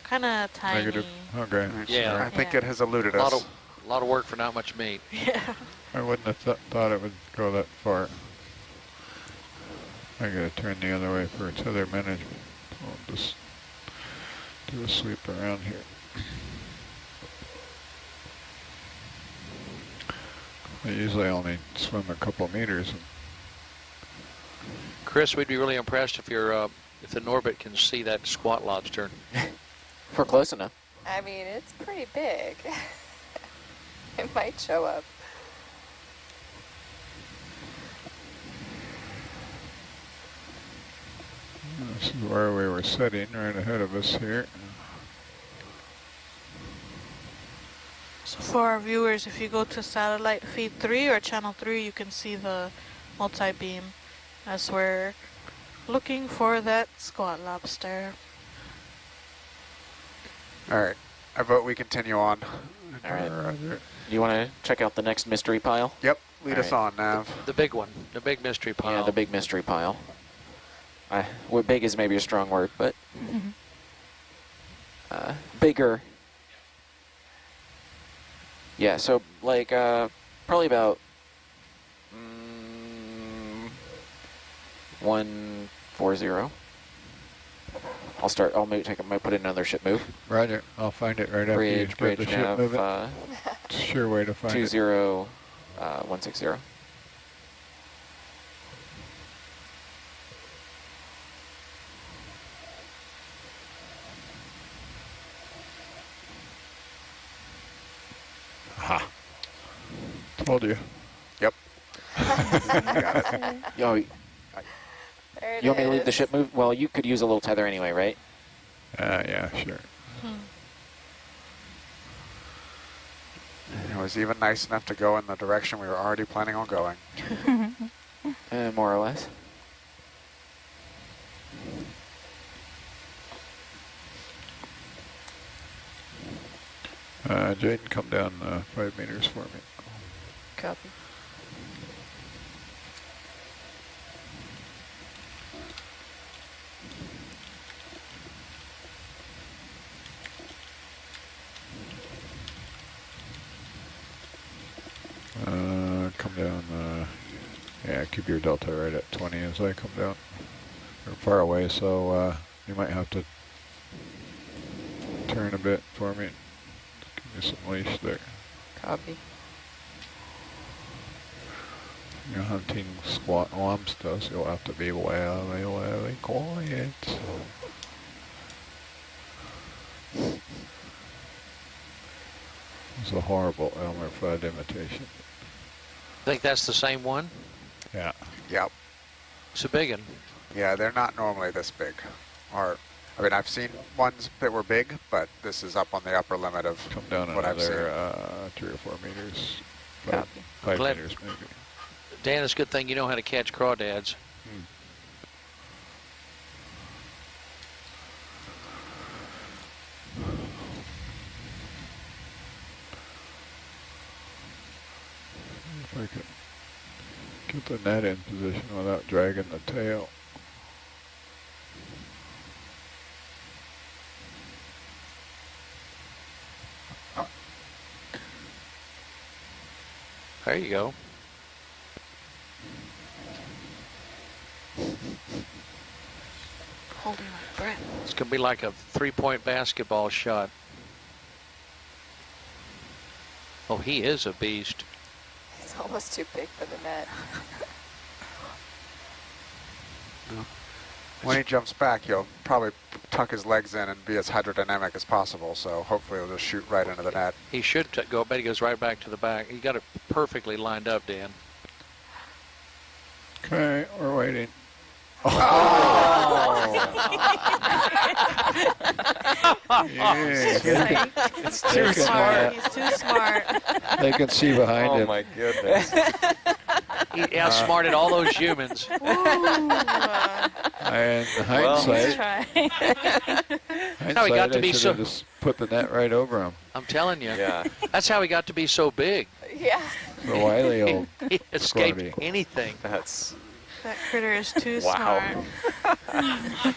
kind of tiny. Negative. Okay. Yeah. I think it has eluded us. A lot of work for not much meat. Yeah. I wouldn't have thought it would go that far. I gotta turn the other way for tether management. I'll just do a sweep around here. I usually only swim a couple meters. Chris, we'd be really impressed if your if the Norbit can see that squat lobster. If we're close enough. I mean, it's pretty big. It might show up. This is where we were sitting, right ahead of us here. So for our viewers, if you go to satellite feed 3 or channel 3, you can see the multi-beam as we're looking for that squat lobster. All right. I vote we continue on. All right. You want to check out the next mystery pile? Yep. Lead us on, Nav. The big one, the big mystery pile. Yeah, the big mystery pile. Well, big is maybe a strong word, but bigger. Yeah, so like probably about 140. I'll might put in another ship move. Roger, I'll find it right after you get the ship nav, moving. Sure way to find 20160. Ha! Told you. Yep. Yo, There it you want me to leave the is. ship move? Well, you could use a little tether anyway, right? Yeah, sure. It was even nice enough to go in the direction we were already planning on going. More or less. Jaden, come down 5 meters for me. Copy. Come down, yeah, keep your delta right at 20 as I come down. We're far away, so you might have to turn a bit for me. Give me some leash there. Copy. You're hunting squat lobsters, you'll have to be very quiet. It's a horrible Elmer Fudd imitation. Think that's the same one? Yeah. Yep. It's a big one. Yeah, they're not normally this big. Or, I mean, I've seen ones that were big, but this is up on the upper limit of Come down what I've seen. another 3 or 4 meters. Copy. 5 Glad- meters maybe. Dan, it's a good thing you know how to catch crawdads. If I could get the net in position without dragging the tail. There you go. Holding my breath. It's going to be like a 3-point basketball shot. Oh, he is a beast. It's almost too big for the net. When he jumps back, he'll probably tuck his legs in and be as hydrodynamic as possible, so hopefully he'll just shoot right into the net. He should go, but he goes right back to the back. He got it perfectly lined up, Dan. Okay, we're waiting. Yeah. It's too smart. He's too smart. They can see behind him. Oh my goodness. He outsmarted all those humans. And Let's hindsight, try. how he got to I be should so- have just put the net right over him. I'm telling you. Yeah. That's how he got to be so big. Yeah. The wily old He escaped Squatty. anything. That's That critter is too Wow. smart.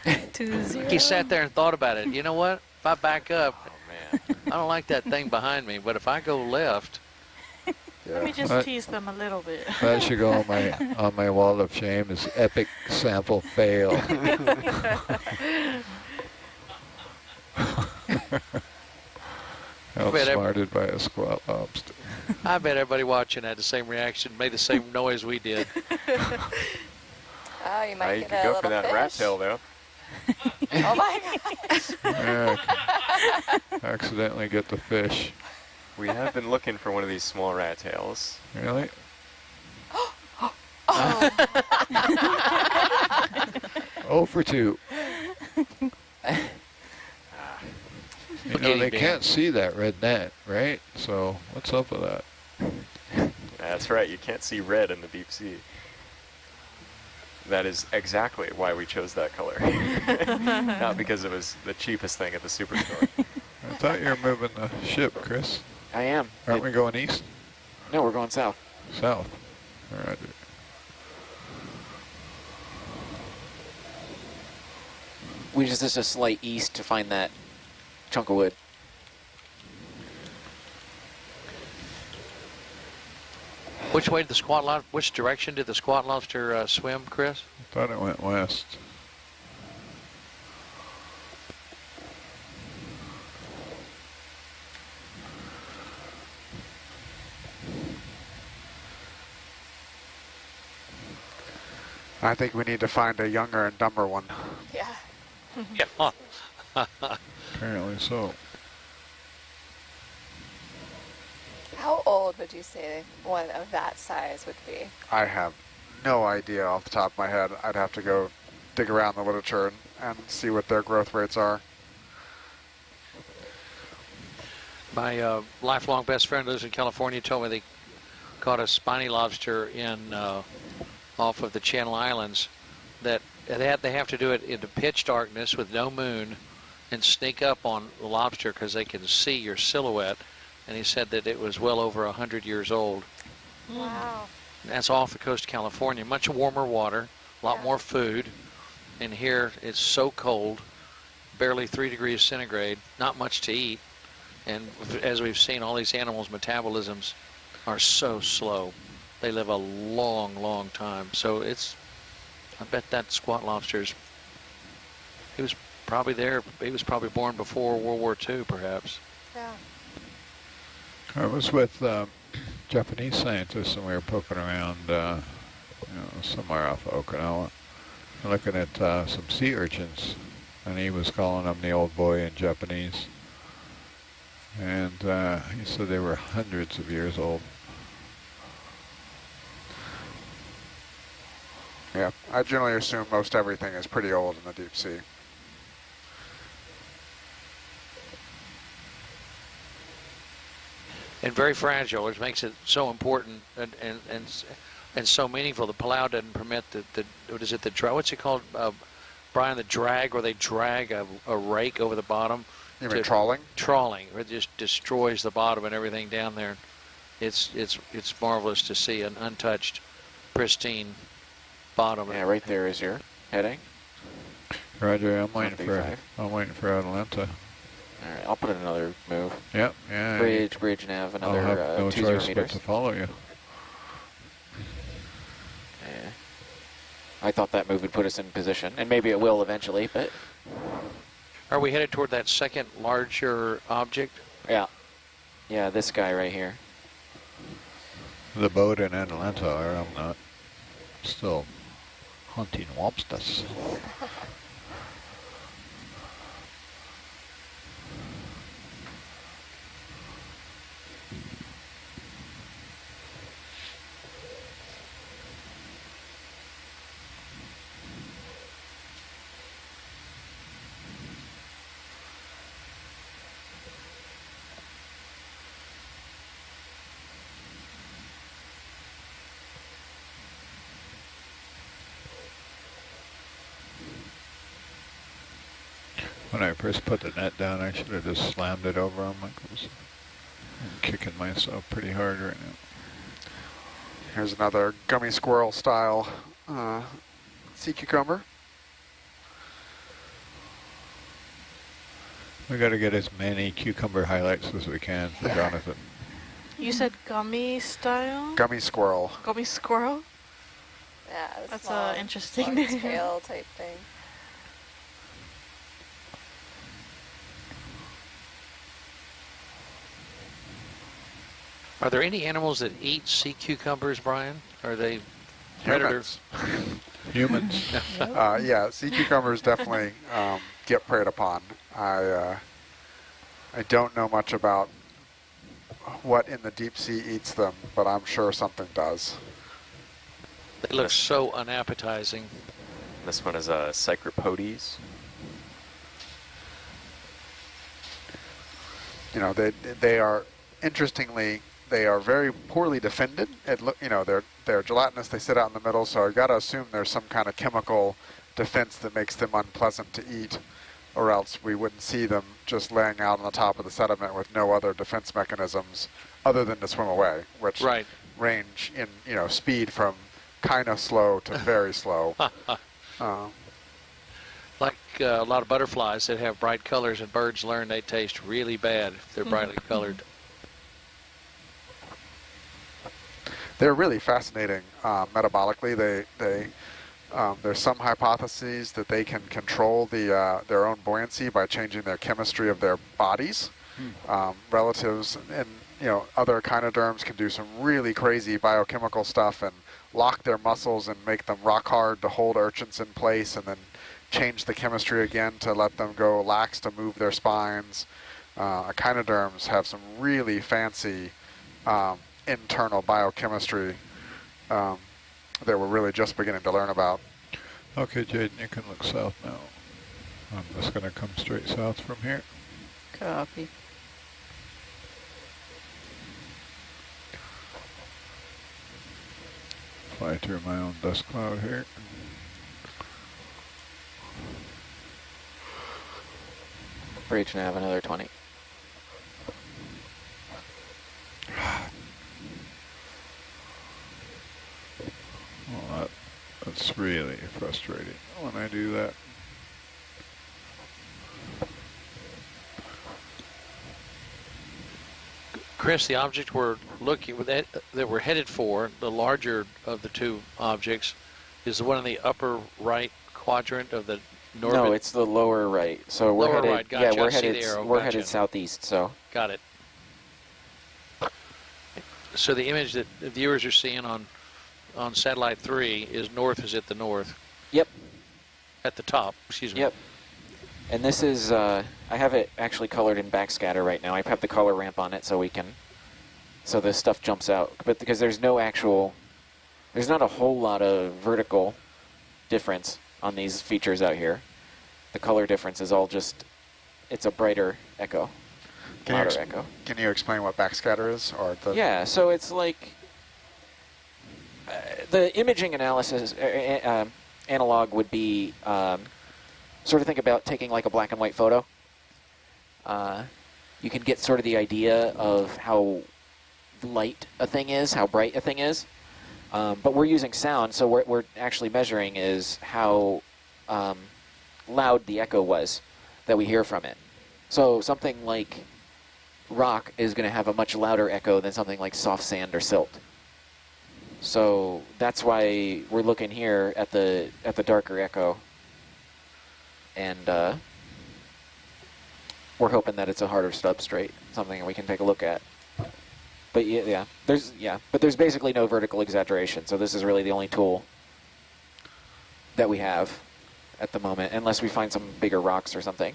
20. He sat there and thought about it. You know what? If I back up, Oh, man. I don't like that thing behind me, but if I go left, Let me just What? tease them a little bit. That should go on my wall of shame is epic sample fail. Outsmarted by a squat lobster. I bet everybody watching had the same reaction, made the same noise we did. Oh, you might You get could a go little for that fish. rat tail, though. Oh my gosh. Yeah, accidentally get the fish. We have been looking for one of these small rat tails. Really? Oh. 0 for 2. You know, they Bean. can't see that red net, right? So what's up with that? That's right, you can't see red in the deep sea. That is exactly why we chose that color. Not because it was the cheapest thing at the superstore. I thought you were moving the ship, Chris. I am. Aren't we going east? No, we're going south. South. All right. We just a slight east to find that chunk of wood. Which way did the squat lobster, which direction did the squat lobster swim, Chris? I thought it went west. I think we need to find a younger and dumber one. Yeah. Yeah. Apparently so. How old would you say one of that size would be? I have no idea off the top of my head. I'd have to go dig around the literature and see what their growth rates are. My lifelong best friend lives in California, told me they caught a spiny lobster in off of the Channel Islands. That they have to do it in the pitch darkness with no moon and sneak up on the lobster because they can see your silhouette. And he said that it was well over 100 years old. Wow. That's off the coast of California. Much warmer water, a lot Yeah. more food. And here it's so cold, barely 3 degrees centigrade, not much to eat. And as we've seen, all these animals' metabolisms are so slow. They live a long, long time. So it's, I bet that squat lobster's, he was probably there, he was probably born before World War II, perhaps. Yeah. I was with Japanese scientists and we were poking around somewhere off of Okinawa, looking at some sea urchins, and he was calling them the old boy in Japanese. And he said they were hundreds of years old. Yeah, I generally assume most everything is pretty old in the deep sea. And very fragile, which makes it so important and so meaningful. The Palau doesn't permit the what is it, the drag, what's it called, Brian, the drag, where they drag a rake over the bottom. You mean trawling? Trawling, where it just destroys the bottom and everything down there. It's marvelous to see an untouched, pristine bottom. Yeah, right there is your heading. Roger, I'm waiting 135. for Atalanta. All right, I'll put in another move. Yep, yeah. Bridge nav, I'll have another no 20 choice but meters. to follow you. Yeah. I thought that move would put us in position, and maybe it will eventually, but Are we headed toward that second larger object? yeah. Yeah, this guy right here. The boat in Atalanta, or I'm not. Still hunting lobsters. When I first put the net down, I should have just slammed it over on my goals. I'm kicking myself pretty hard right now. Here's another gummy squirrel style sea cucumber. We got to get as many cucumber highlights as we can for Jonathan. You said gummy style? Gummy squirrel. Gummy squirrel? Yeah, the That's small, interesting long name. tail type thing. Are there any animals that eat sea cucumbers, Brian? Are they predators? Humans. Humans. Yeah, sea cucumbers definitely get preyed upon. I don't know much about what in the deep sea eats them, but I'm sure something does. They look so unappetizing. This one is a Cycropodes. You know, they are, interestingly, they are very poorly defended. You know, they're gelatinous. They sit out in the middle, so I got to assume there's some kind of chemical defense that makes them unpleasant to eat, or else we wouldn't see them just laying out on the top of the sediment with no other defense mechanisms other than to swim away, which range in, you know, speed from kind of slow to very slow. Like a lot of butterflies that have bright colors, and birds learn they taste really bad if they're brightly colored. They're really fascinating metabolically. There's some hypotheses that they can control their own buoyancy by changing their chemistry of their bodies. Relatives and, you know, other echinoderms can do some really crazy biochemical stuff and lock their muscles and make them rock hard to hold urchins in place, and then change the chemistry again to let them go lax to move their spines. Echinoderms have some really fancy internal biochemistry that we're really just beginning to learn about. Okay, Jaden, you can look south now. I'm just going to come straight south from here. Copy. Fly through my own dust cloud here. Reach nav another 20. Well, that's really frustrating when I do that. Chris, the object we're looking at, that we're headed for, the larger of the two objects, is the one in the upper right quadrant of the Norbit? No, it's the lower right. So we're Lower headed. right, gotcha. Yeah, I see the arrow, we're gotcha. headed southeast. So Got it. So the image that the viewers are seeing on satellite 3 is north, is at the north. Yep. At the top, excuse me. Yep. And this is, I have it actually colored in backscatter right now. I have the color ramp on it so this stuff jumps out. But because there's not a whole lot of vertical difference on these features out here. The color difference is all just, it's a brighter echo, louder echo. Can you explain what backscatter is? Yeah, so it's like, the imaging analysis analog would be, sort of think about taking like a black and white photo. You can get sort of the idea of how light a thing is, how bright a thing is. But we're using sound, so what we're actually measuring is how loud the echo was that we hear from it. So something like rock is going to have a much louder echo than something like soft sand or silt. So that's why we're looking here at the darker echo. And we're hoping that it's a harder substrate, something we can take a look at. But but there's basically no vertical exaggeration, so this is really the only tool that we have at the moment, unless we find some bigger rocks or something.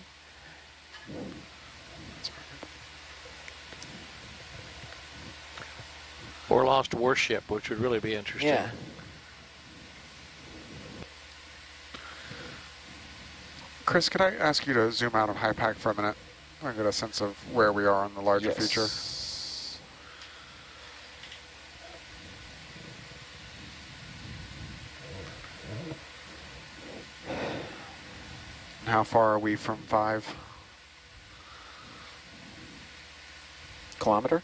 Or lost warship, which would really be interesting. Yeah. Chris, could I ask you to zoom out of HiPAC for a minute? I get a sense of where we are on the larger feature. How far are we from 5? Kilometer?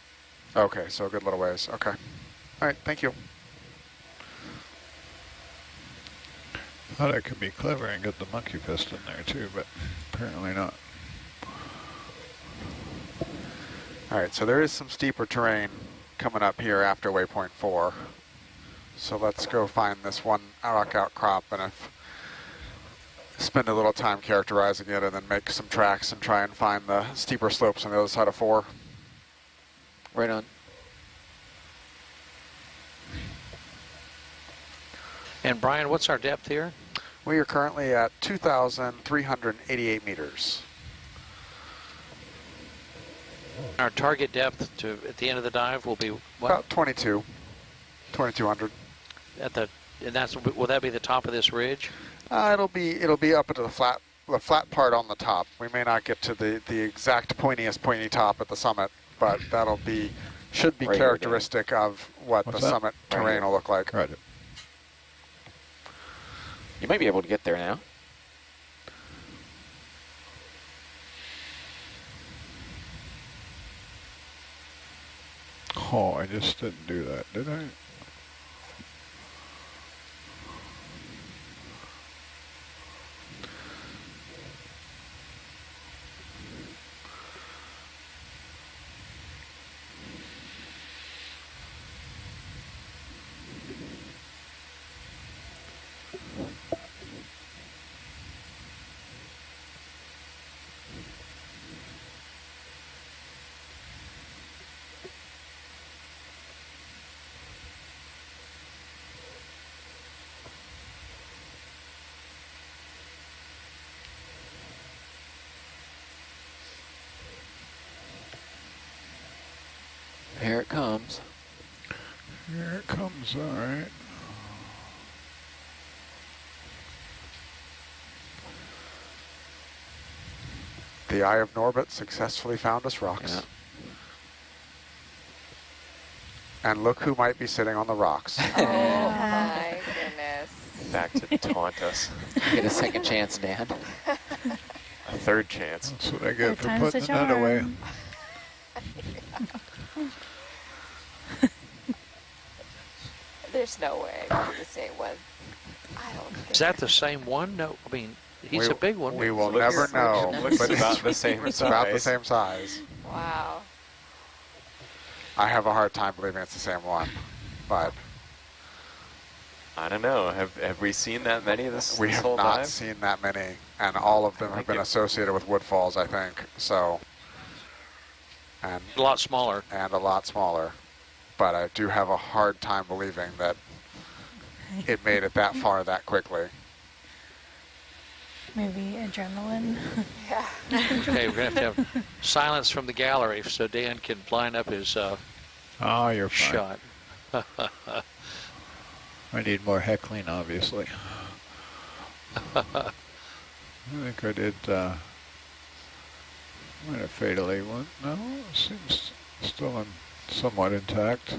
Okay, so a good little ways. Okay. All right, thank you. Thought I could be clever and get the monkey piston there too, but apparently not. All right, so there is some steeper terrain coming up here after waypoint 4. So let's go find this one rock outcrop and spend a little time characterizing it and then make some tracks and try and find the steeper slopes on the other side of 4. Right on. And Brian, what's our depth here? We are currently at 2,388 meters. Our target depth to at the end of the dive will be what? About 2,200. At the and that's will that be the top of this ridge? It'll be up at the flat part on the top. We may not get to the exact pointy top at the summit, but should be Right here, characteristic of what What's the that? summit Right terrain here. will look like. Right. You might be able to get there now. Oh, I just didn't do that, did I? Here it comes. Here it comes, all right. The Eye of Norbit successfully found us rocks. Yeah. And look who might be sitting on the rocks. Oh my goodness. Back to taunt us. Get a second chance, Dan. A third chance. That's what I get Third for time's putting the the net away. charm. There's no way it's the same one. I don't think. Is that the same one? No, I mean he's a big one. We will Looks- never know, looks but about the same it's about the size. same size. Wow. I have a hard time believing it's the same one, but I don't know. Have we seen that many of this? we this have whole not dive? seen that many, and all of them I have think been it- associated with woodfalls, I think. So, and A lot smaller. a lot smaller, but I do have a hard time believing that it made it that far that quickly. Maybe adrenaline. Yeah. Okay, we're gonna have to have silence from the gallery so Dan can line up his Oh, you're fine. shot. I need more heckling, obviously. I think I did, might have fatally one. No, it seems still somewhat intact.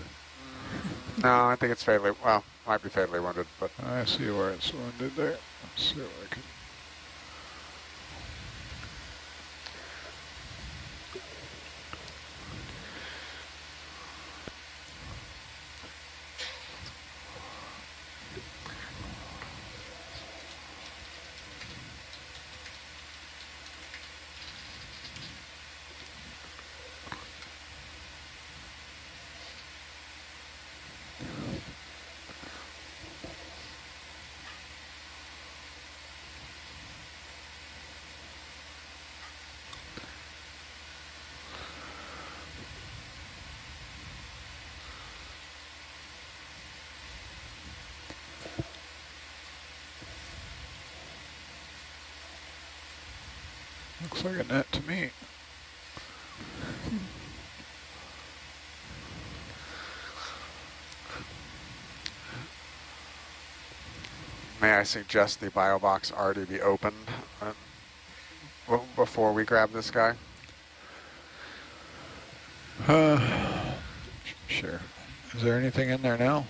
No, I think it's fatally, well, might be fatally wounded, but I see where it's wounded there. Let's see what I can. Looks like a net to me. may I suggest the bio box already be opened before we grab this guy? Sure. Is there anything in there now?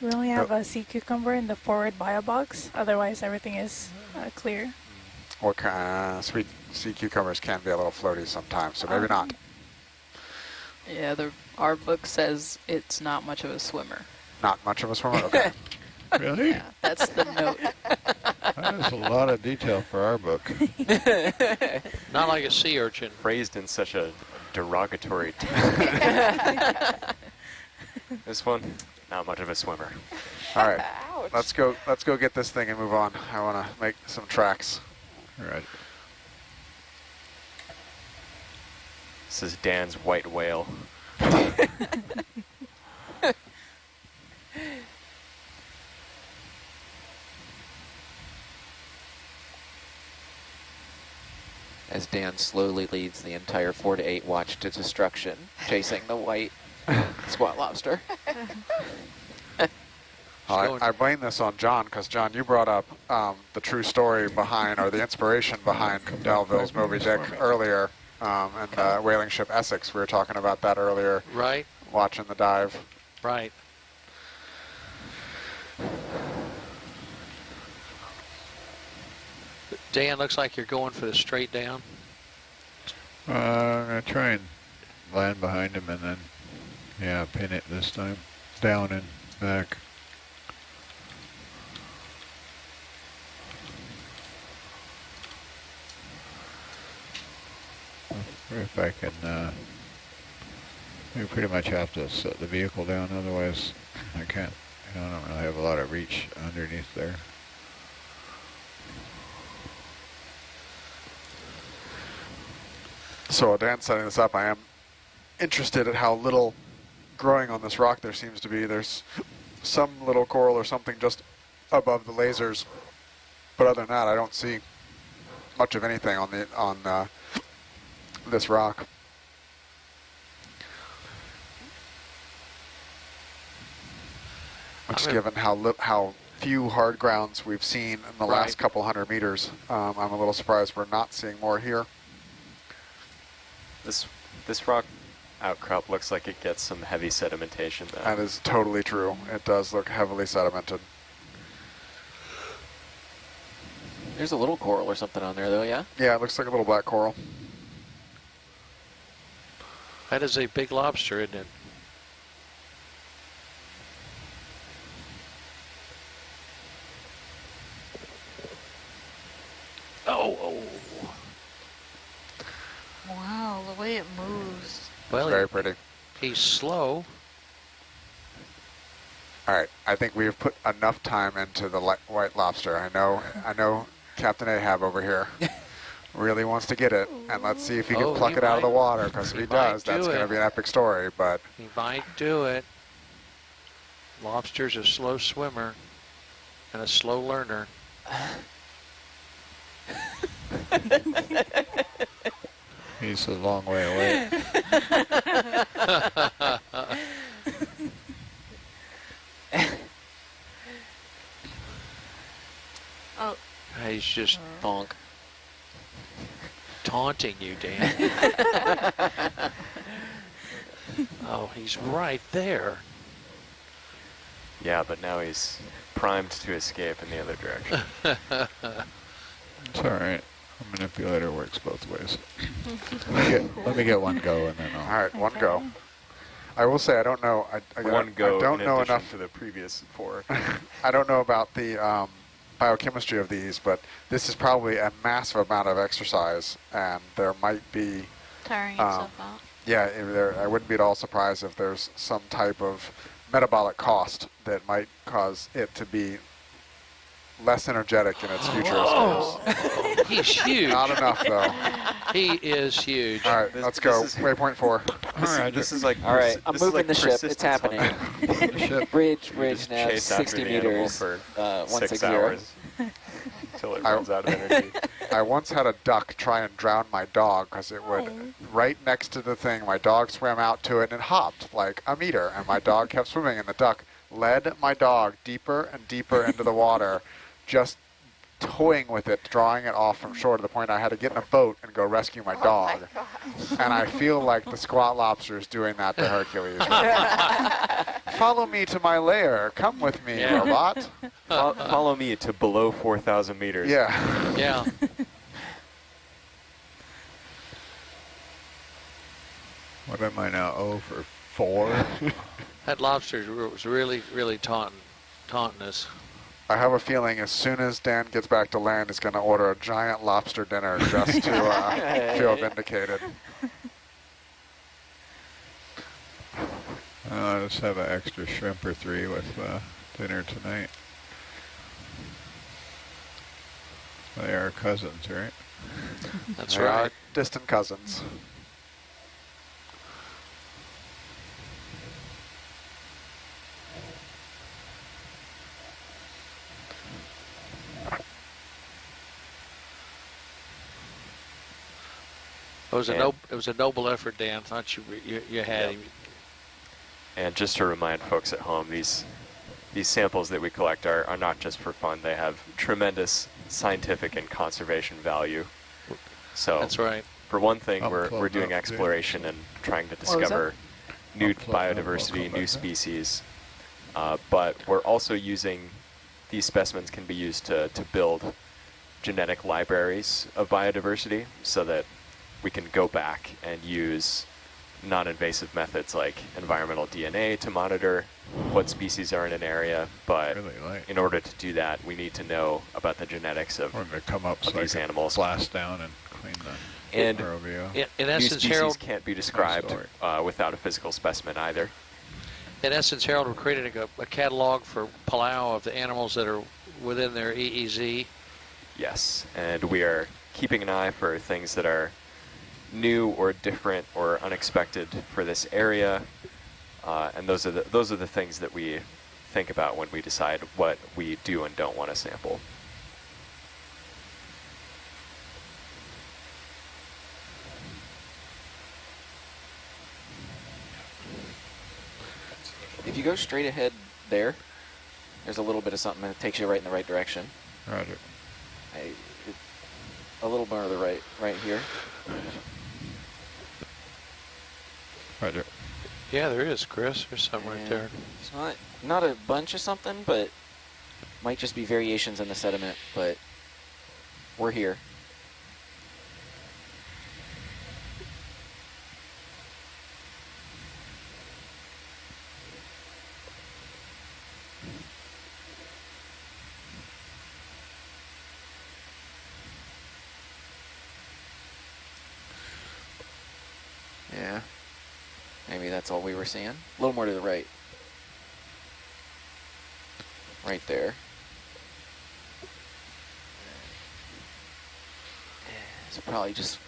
We only have a sea cucumber in the forward bio box. Otherwise, everything is clear. What kind? Sweet sea cucumbers can be a little floaty sometimes, so maybe not. Yeah, our book says it's not much of a swimmer. Not much of a swimmer. Okay. Really? Yeah, that's the note. That is a lot of detail for our book. Not like a sea urchin. Phrased in such a derogatory This one, not much of a swimmer. All right, Ouch. let's go get this thing and move on. I want to make some tracks. All right. This is Dan's white whale. As Dan slowly leads the entire 4 to 8 watch to destruction, chasing the white squat lobster. I blame this on John, because John, you brought up the true story behind, or the inspiration behind Delville's Moby Dick earlier, and the whaling ship Essex. We were talking about that earlier. Right. Watching the dive. Right. Dan, looks like you're going for the straight down. I'm going to try and land behind him and then, yeah, pin it this time. Down and back. If I can, we pretty much have to set the vehicle down, otherwise I can't, I don't really have a lot of reach underneath there. So while Dan's setting this up, I am interested at how little growing on this rock there seems to be. There's some little coral or something just above the lasers, but other than that, I don't see much of anything on this rock. Which, given how few hard grounds we've seen in the last couple 100 meters, I'm a little surprised we're not seeing more here. This rock outcrop looks like it gets some heavy sedimentation though. That is totally true. It does look heavily sedimented. There's a little coral or something on there though, yeah? Yeah, it looks like a little black coral. That is a big lobster, isn't it? Oh. Wow, the way it moves. Well, Very pretty. he's slow. All right, I think we have put enough time into the white lobster. I know Captain Ahab over here really wants to get it, and let's see if he can pluck it out of the water, because if he does, that's going to be an epic story, but... He might do it. Lobster's a slow swimmer and a slow learner. He's a long way away. Oh. He's just Bonk. taunting you, Dan. Oh, he's right there. Yeah, but now he's primed to escape in the other direction. It's all right. A manipulator works both ways. let me get one go, and then I'll... All right, one go. I will say I don't know. I One go I don't in know addition enough to the previous 4. I don't know about the biochemistry of these, but this is probably a massive amount of exercise, and there might be... Tiring itself out. Yeah, I wouldn't be at all surprised if there's some type of metabolic cost that might cause it to be less energetic in its future escapes. He's huge. Not enough, though. He is huge. All right, let's go. Waypoint 4. This is like... All right, I'm this is moving like the ship. It's persistence happening. hunting. Bridge Just now, chase after 60 the animal meters, for 6 160. hours until it runs out of energy. I once had a duck try and drown my dog because it would, right next to the thing, my dog swam out to it and it hopped like a meter, and my dog kept swimming, and the duck led my dog deeper and deeper into the water, just toying with it, drawing it off from shore to the point I had to get in a boat and go rescue my dog. My gosh. And I feel like the squat lobster is doing that to Hercules. Follow me to my lair. Come with me, Yeah. robot. Follow me to below 4,000 meters. Yeah. Yeah. What am I now? Oh, for 4? That lobster was really, really taunting us. I have a feeling as soon as Dan gets back to land, he's going to order a giant lobster dinner just to feel vindicated. us have an extra shrimp or 3 with dinner tonight. They are cousins, right? That's They are right. distant cousins. It was a noble effort, Dan. Thought you had him. And just to remind folks at home, these samples that we collect are not just for fun. They have tremendous scientific and conservation value. So That's right. for one thing, I'm we're floating doing up, exploration dude. and trying to was that? discover new I'm floating up, biodiversity, welcome new back. species. But we're also using, these specimens can be used to build genetic libraries of biodiversity so that we can go back and use non-invasive methods like environmental DNA to monitor what species are in an area. But Really light. in order to do that, we need to know about the genetics of We're going to come up so I these can animals. blast down and clean the And ROV out. In new essence, species Harold. can't be described without a physical specimen either. In essence, Harold, we're creating a catalog for Palau of the animals that are within their EEZ. Yes, and we are keeping an eye for things that are new or different or unexpected for this area, and those are the things that we think about when we decide what we do and don't want to sample. If you go straight ahead there's a little bit of something that takes you right in the right direction. Roger. A little more to the right here. Roger. Yeah, there is, Chris. There's something right And there. it's not a bunch of something, but might just be variations in the sediment, but we're here. Yeah, maybe that's all we were seeing. A little more to the right. Right there. So probably just,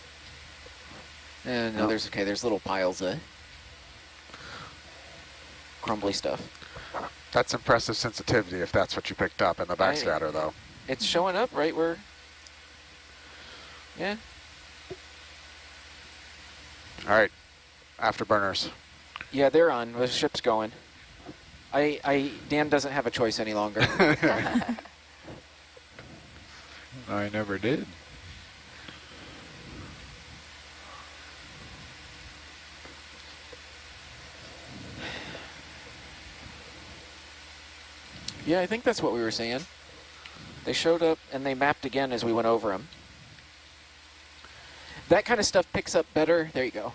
no, there's little piles of crumbly stuff. That's impressive sensitivity if that's what you picked up in the backscatter, though. It's showing up right where, yeah. All right, afterburners. Yeah, they're on. The ship's going. Dan doesn't have a choice any longer. I never did. Yeah, I think that's what we were saying. They showed up and they mapped again as we went over them. That kind of stuff picks up better. There you go.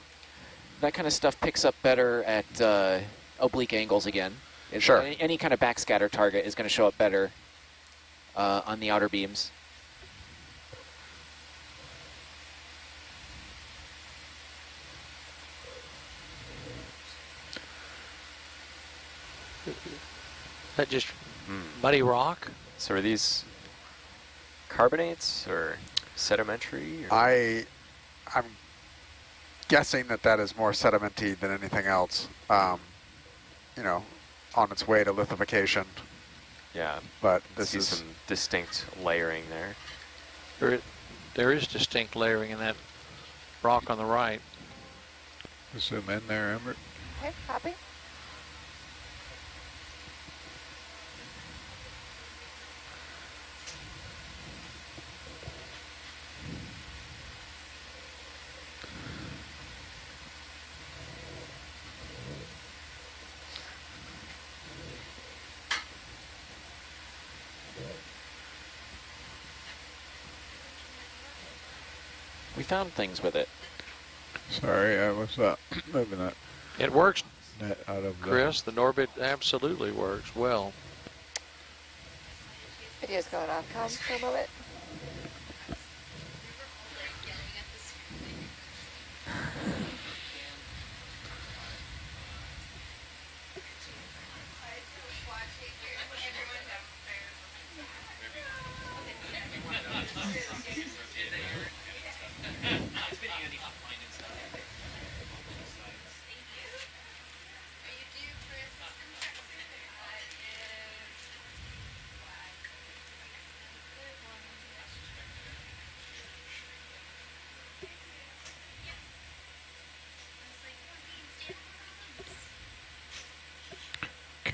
That kind of stuff picks up better at oblique angles again. Sure. Any kind of backscatter target is going to show up better on the outer beams. That just muddy rock? So are these carbonates or sedimentary? Or? I'm guessing that is more sedimenty than anything else. You know, on its way to lithification. Yeah, But this this is some distinct layering there. There is distinct layering in that rock on the right. Zoom in there, Amber. Okay, copy. We found things with it. Sorry, I was moving that It works, net out of Chris. The Norbit absolutely works well. Video's going off, Tom, for a moment.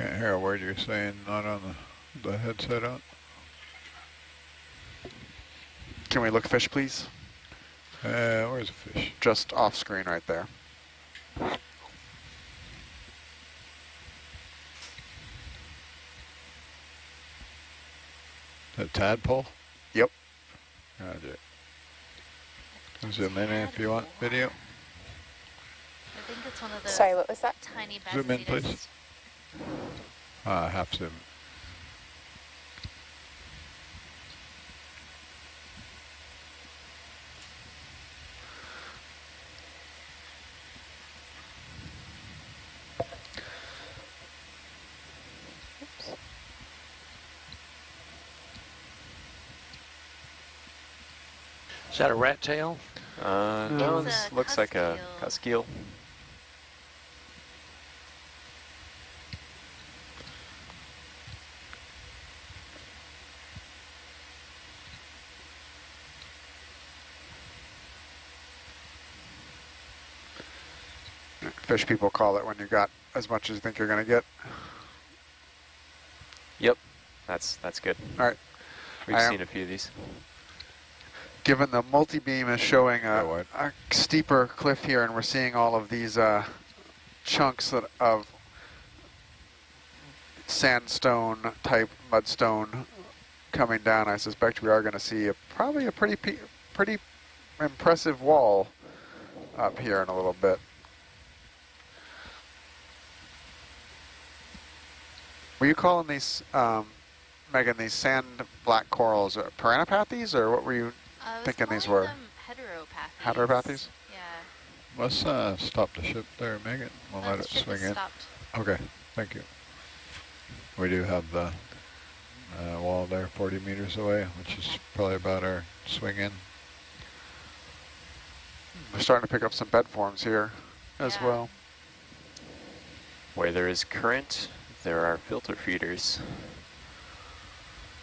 Can't hear a word you're saying, not on the headset on. Can we look fish, please? Where's the fish? Just off screen right there. A tadpole? Yep. Roger. Zoom in if you want video. I think it's one of those Sorry, what was that? tiny Zoom in, please. bassitas. Half zoom. Is that a rat tail? No, It's this a looks like a cuskeel. cuskeel. Fish people call it when you got as much as you think you're going to get. Yep, that's good. All right. We've seen a few of these. Given the multi-beam is showing Go a steeper cliff here, and we're seeing all of these chunks of sandstone type mudstone coming down, I suspect we are going to see probably a pretty impressive wall up here in a little bit. Were you calling these, Megan, these sand black corals Heteropathes, or what were you thinking these were? Heteropathes. Heteropathes? Yeah. Let's stop the ship there, Megan. We'll let The it ship swing is in. stopped. Okay, thank you. We do have the wall there 40 meters away, which is probably about our swing in. We're starting to pick up some bed forms here as Yeah. well. Where there is current, there are filter feeders.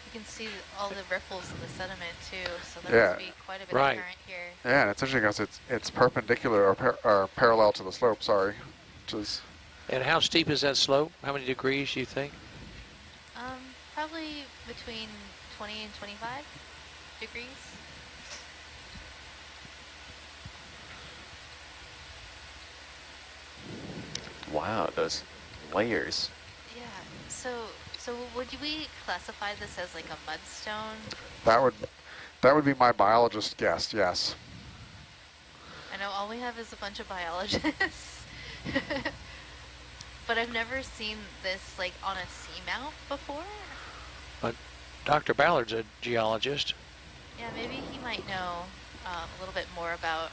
You can see all the ripples in the sediment too, so there Yeah. must be quite a bit Right. of current here. Yeah, and it's interesting because it's perpendicular or parallel to the slope, sorry, which is... And how steep is that slope? How many degrees do you think? Probably between 20 and 25 degrees. Wow, those layers. Yeah. So would we classify this as like a mudstone? That would be my biologist guess, yes. I know all we have is a bunch of biologists. But I've never seen this like on a seamount before. Dr. Ballard's a geologist. Yeah, maybe he might know a little bit more about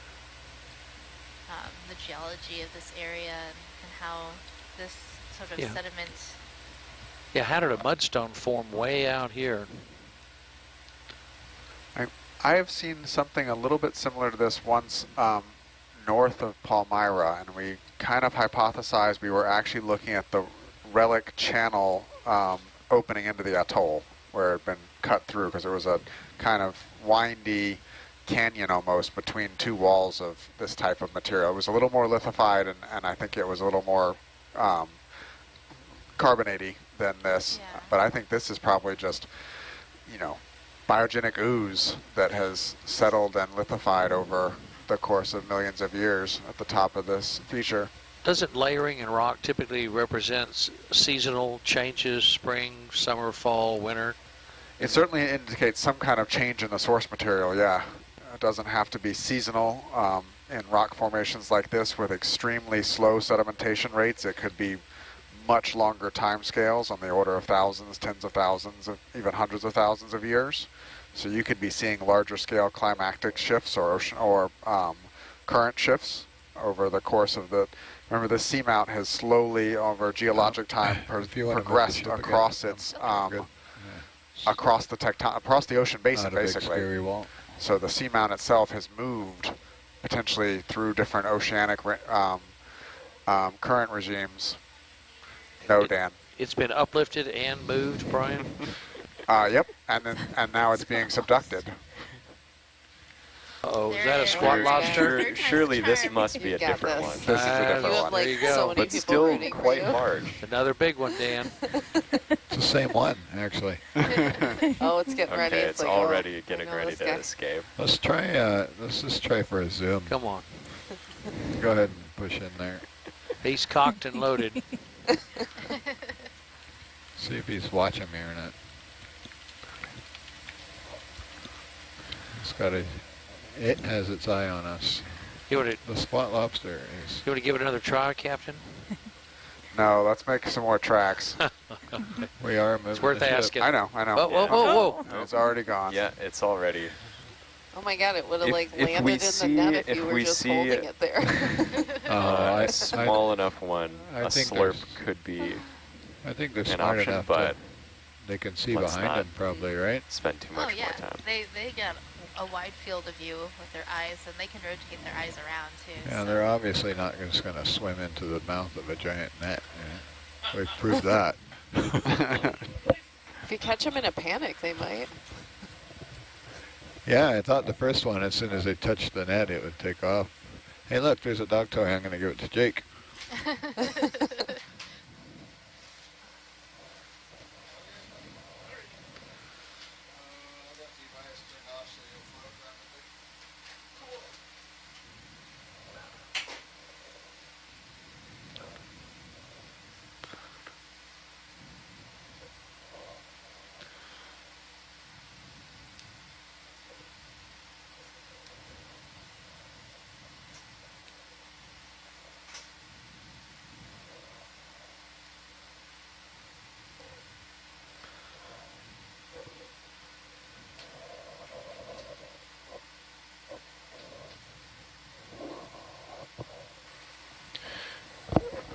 the geology of this area and how this sort of Yeah. sediment. Yeah, how did a mudstone form way out here? I have seen something a little bit similar to this once north of Palmyra, and we kind of hypothesized we were actually looking at the relic channel opening into the atoll, where it had been cut through because there was a kind of windy canyon almost between two walls of this type of material. It was a little more lithified, and I think it was a little more carbonatey than this. Yeah. But I think this is probably just, you know, biogenic ooze that has settled and lithified over the course of millions of years at the top of this feature. Doesn't layering in rock typically represent seasonal changes, spring, summer, fall, winter? It certainly indicates some kind of change in the source material, yeah. It doesn't have to be seasonal. In rock formations like this with extremely slow sedimentation rates, it could be much longer time scales on the order of thousands, tens of thousands, of even hundreds of thousands of years. So you could be seeing larger scale climatic shifts or ocean or current shifts over the course of the... Remember, the seamount has slowly, over geologic time, progressed across its across the ocean basin, basically. So the seamount itself has moved potentially through different oceanic current regimes. No, Dan. It's been uplifted and moved, Brian? Yep, and now it's being subducted. Uh-oh, is There that a it is. squat There lobster? you go. Surely this Turn. must be You a got different this. one. This is a different You You have one. like There you go. so many But people still rooting for quite you. large. Another big one, Dan. It's the same one, actually. Oh, it's getting ready. Okay, it's like, already oh, I getting know ready this to guy. escape. Let's try, let's just try for a zoom. Come on. Go ahead and push in there. He's cocked and loaded. See if he's watching me or not. It has its eye on us. You want The spot lobster is. to give it another try, Captain? No, let's make some more tracks. We are moving. It's worth the ship. asking. I know, I know. Whoa, whoa, whoa, whoa. And it's already gone. Yeah, it's already. Oh my god, it would have like if landed we in see- the net if if you were we just see- holding it there. A small enough one, I a think slurp there's- could be I think they're an smart option, enough but to, they can see let's behind not. them probably, right? spend too Oh much yeah, more time. they got a wide field of view with their eyes, and they can rotate their eyes around too. Yeah, so. they're obviously not just going to swim into the mouth of a giant net. Yeah. We've proved that. If you catch them in a panic, they might. Yeah, I thought the first one, as soon as they touched the net, it would take off. Hey, look, there's a dog toy. I'm going to give it to Jake.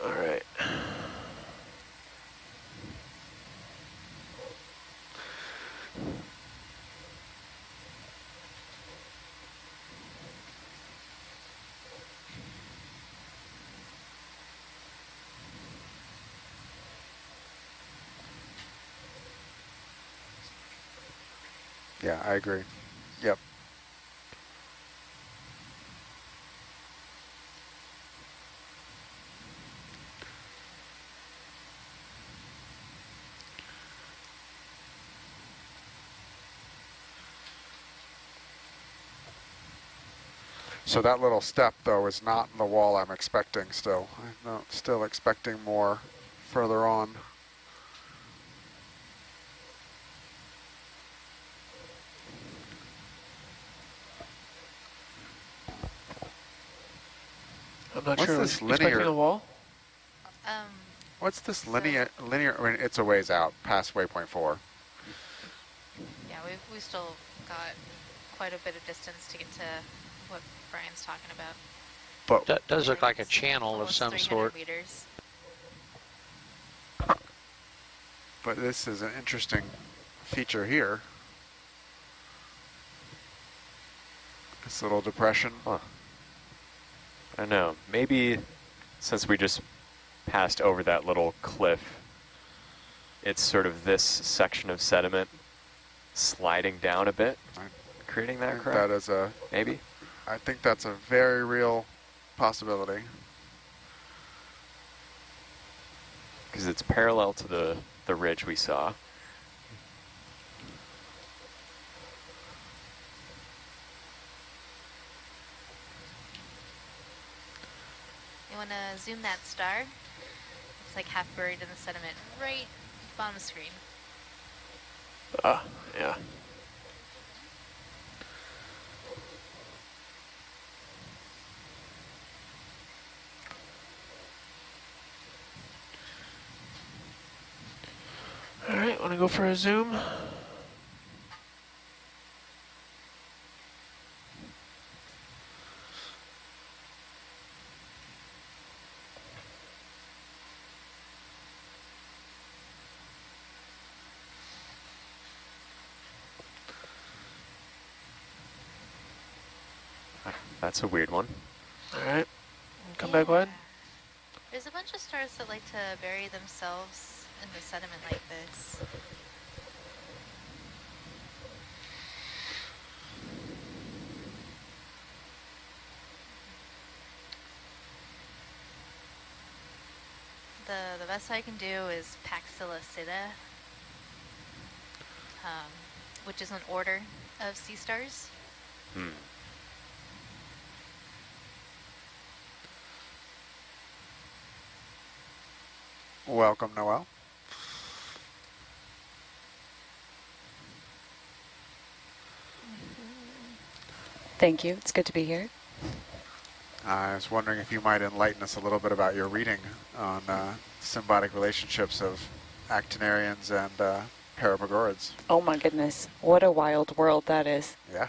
All right. Yeah, I agree. Yep. So that little step, though, is not in the wall I'm expecting still. I'm still expecting more further on. I'm not What's sure. this Expecting linear- a wall? What's this linear, I mean, it's a ways out, past waypoint 4. Yeah, we still got quite a bit of distance to get to what Brian's talking about. But That does look like a It's channel of almost some 300 sort. meters. But this is an interesting feature here. This little depression. Huh. I know. Maybe since we just passed over that little cliff, it's sort of this section of sediment sliding down a bit, creating that crack. That is a, Maybe. I think that's a very real possibility. Because it's parallel to the ridge we saw. You want to zoom that star? It's like half buried in the sediment, right bottom of the screen. Ah, yeah. All right, want to go for a zoom? That's a weird one. All right, come back wide. There's a bunch of stars that like to bury themselves in the sediment like this. The best I can do is Paxillacida, which is an order of sea stars. Hmm. Welcome, Noel. Thank you. It's good to be here. I was wondering if you might enlighten us a little bit about your reading on symbiotic relationships of actinarians and parapagorids. Oh my goodness, what a wild world that is. Yeah.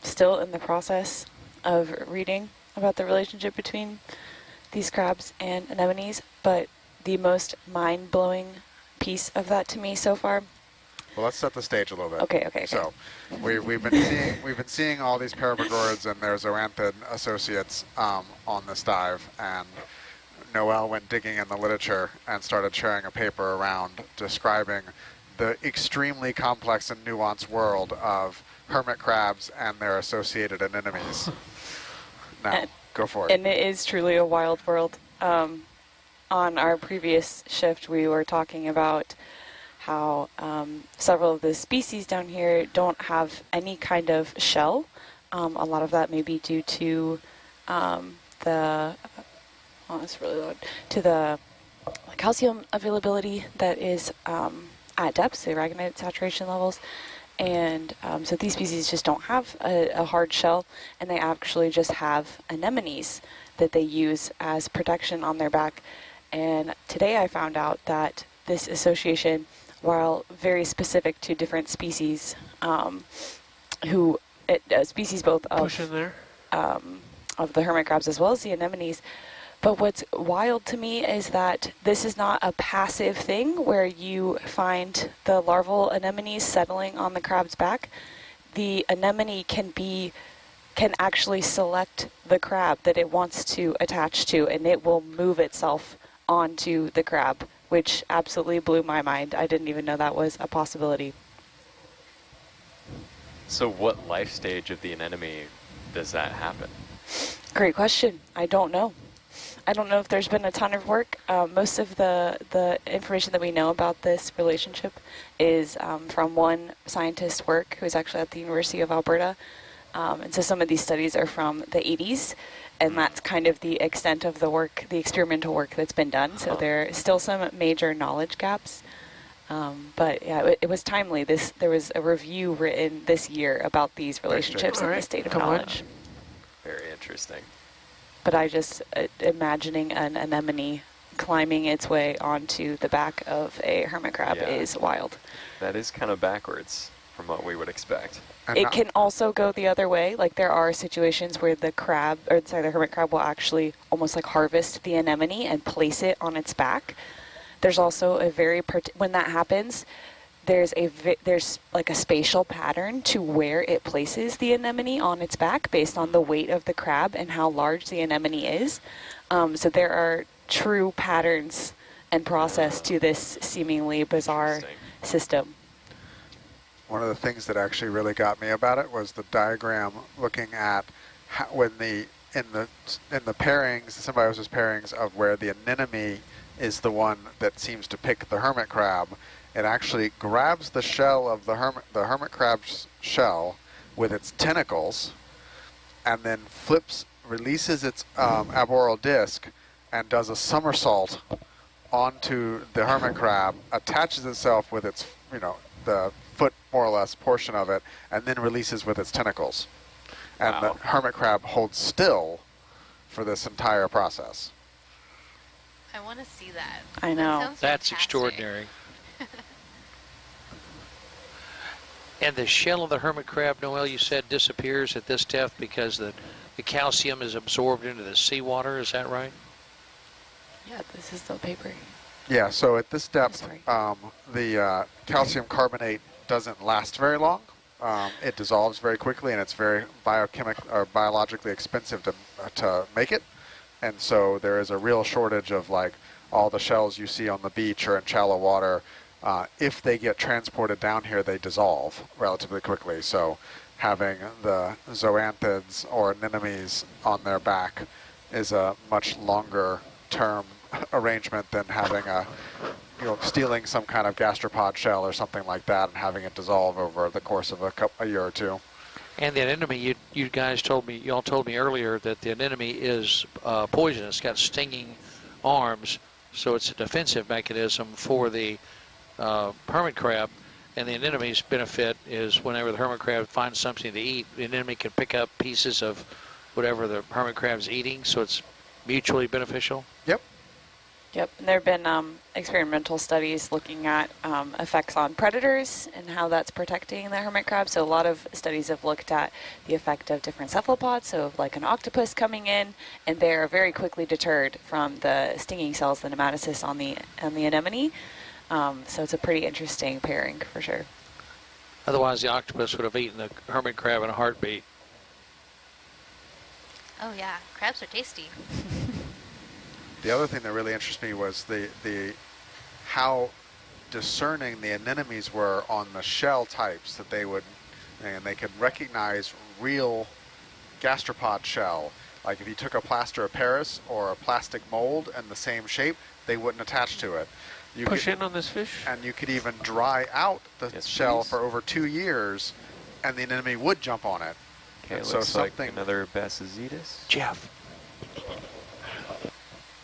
Still in the process of reading about the relationship between these crabs and anemones, but the most mind-blowing piece of that to me so far. Well, let's set the stage a little bit. Okay. So, we've been seeing all these parapagorids and their zoanthid associates on this dive, and Noel went digging in the literature and started sharing a paper around describing the extremely complex and nuanced world of hermit crabs and their associated anemones. Now, go for it. And it is truly a wild world. On our previous shift, we were talking about how several of the species down here don't have any kind of shell. A lot of that may be due to the calcium availability that is at depths, the aragonite saturation levels. And so these species just don't have a hard shell, and they actually just have anemones that they use as protection on their back. And today I found out that this association, while very specific to different species, species both Push in there. of the hermit crabs as well as the anemones. But what's wild to me is that this is not a passive thing where you find the larval anemones settling on the crab's back. The anemone can actually select the crab that it wants to attach to, and it will move itself onto the crab, which absolutely blew my mind. I didn't even know that was a possibility. So what life stage of the anemone does that happen? Great question. I don't know. I don't know if there's been a ton of work. Most of the information that we know about this relationship is from one scientist's work who's actually at the University of Alberta. And so some of these studies are from the 80s, and that's kind of the extent of the work, the experimental work that's been done. So there are still some major knowledge gaps. But yeah, it was timely. There was a review written this year about these relationships and the state of knowledge. Very interesting. But I just imagining an anemone climbing its way onto the back of a hermit crab is wild. That is kind of backwards from what we would expect. It can also go the other way. Like there are situations where the hermit crab will actually almost like harvest the anemone and place it on its back. There's also when that happens, there's like a spatial pattern to where it places the anemone on its back based on the weight of the crab and how large the anemone is. So there are true patterns and process to this seemingly bizarre system. One of the things that actually really got me about it was the diagram looking at how, when in the pairings, the symbiosis pairings of where the anemone is the one that seems to pick the hermit crab. It actually grabs the shell of the hermit crab's shell with its tentacles, and then releases its arboreal disc, and does a somersault onto the hermit crab, attaches itself with its, the foot more or less portion of it, and then releases with its tentacles. And the hermit crab holds still for this entire process. I want to see that. I know. That sounds That's fantastic. extraordinary. And the shell of the hermit crab, Noel, you said disappears at this depth because the calcium is absorbed into the seawater, is that right? Yeah, this is the paper. Yeah, so at this depth, the calcium carbonate doesn't last very long. It dissolves very quickly, and it's very biologically expensive to make it. And so there is a real shortage of all the shells you see on the beach or in shallow water. If they get transported down here, they dissolve relatively quickly. So having the zoanthids or anemones on their back is a much longer long-term arrangement than having stealing some kind of gastropod shell or something like that and having it dissolve over the course of a year or two. And the anemone, you guys told me, y'all told me earlier that the anemone is poisonous. It's got stinging arms, so it's a defensive mechanism for the hermit crab. And the anemone's benefit is whenever the hermit crab finds something to eat, the anemone can pick up pieces of whatever the hermit crab's eating, so it's mutually beneficial. Yep. Yep, and there have been experimental studies looking at effects on predators and how that's protecting the hermit crab. So a lot of studies have looked at the effect of different cephalopods, so like an octopus coming in, and they're very quickly deterred from the stinging cells, the nematocysts on the anemone. So it's a pretty interesting pairing for sure. Otherwise, the octopus would have eaten the hermit crab in a heartbeat. Oh yeah, crabs are tasty. The other thing that really interested me was the how discerning the anemones were on the shell types that they could recognize real gastropod shell. Like if you took a plaster of Paris or a plastic mold and the same shape, they wouldn't attach to it. You Push in on this fish. And you could even dry out the shell for over 2 years, and the anemone would jump on it. Okay, and looks so like another Bassizetus. Jeff.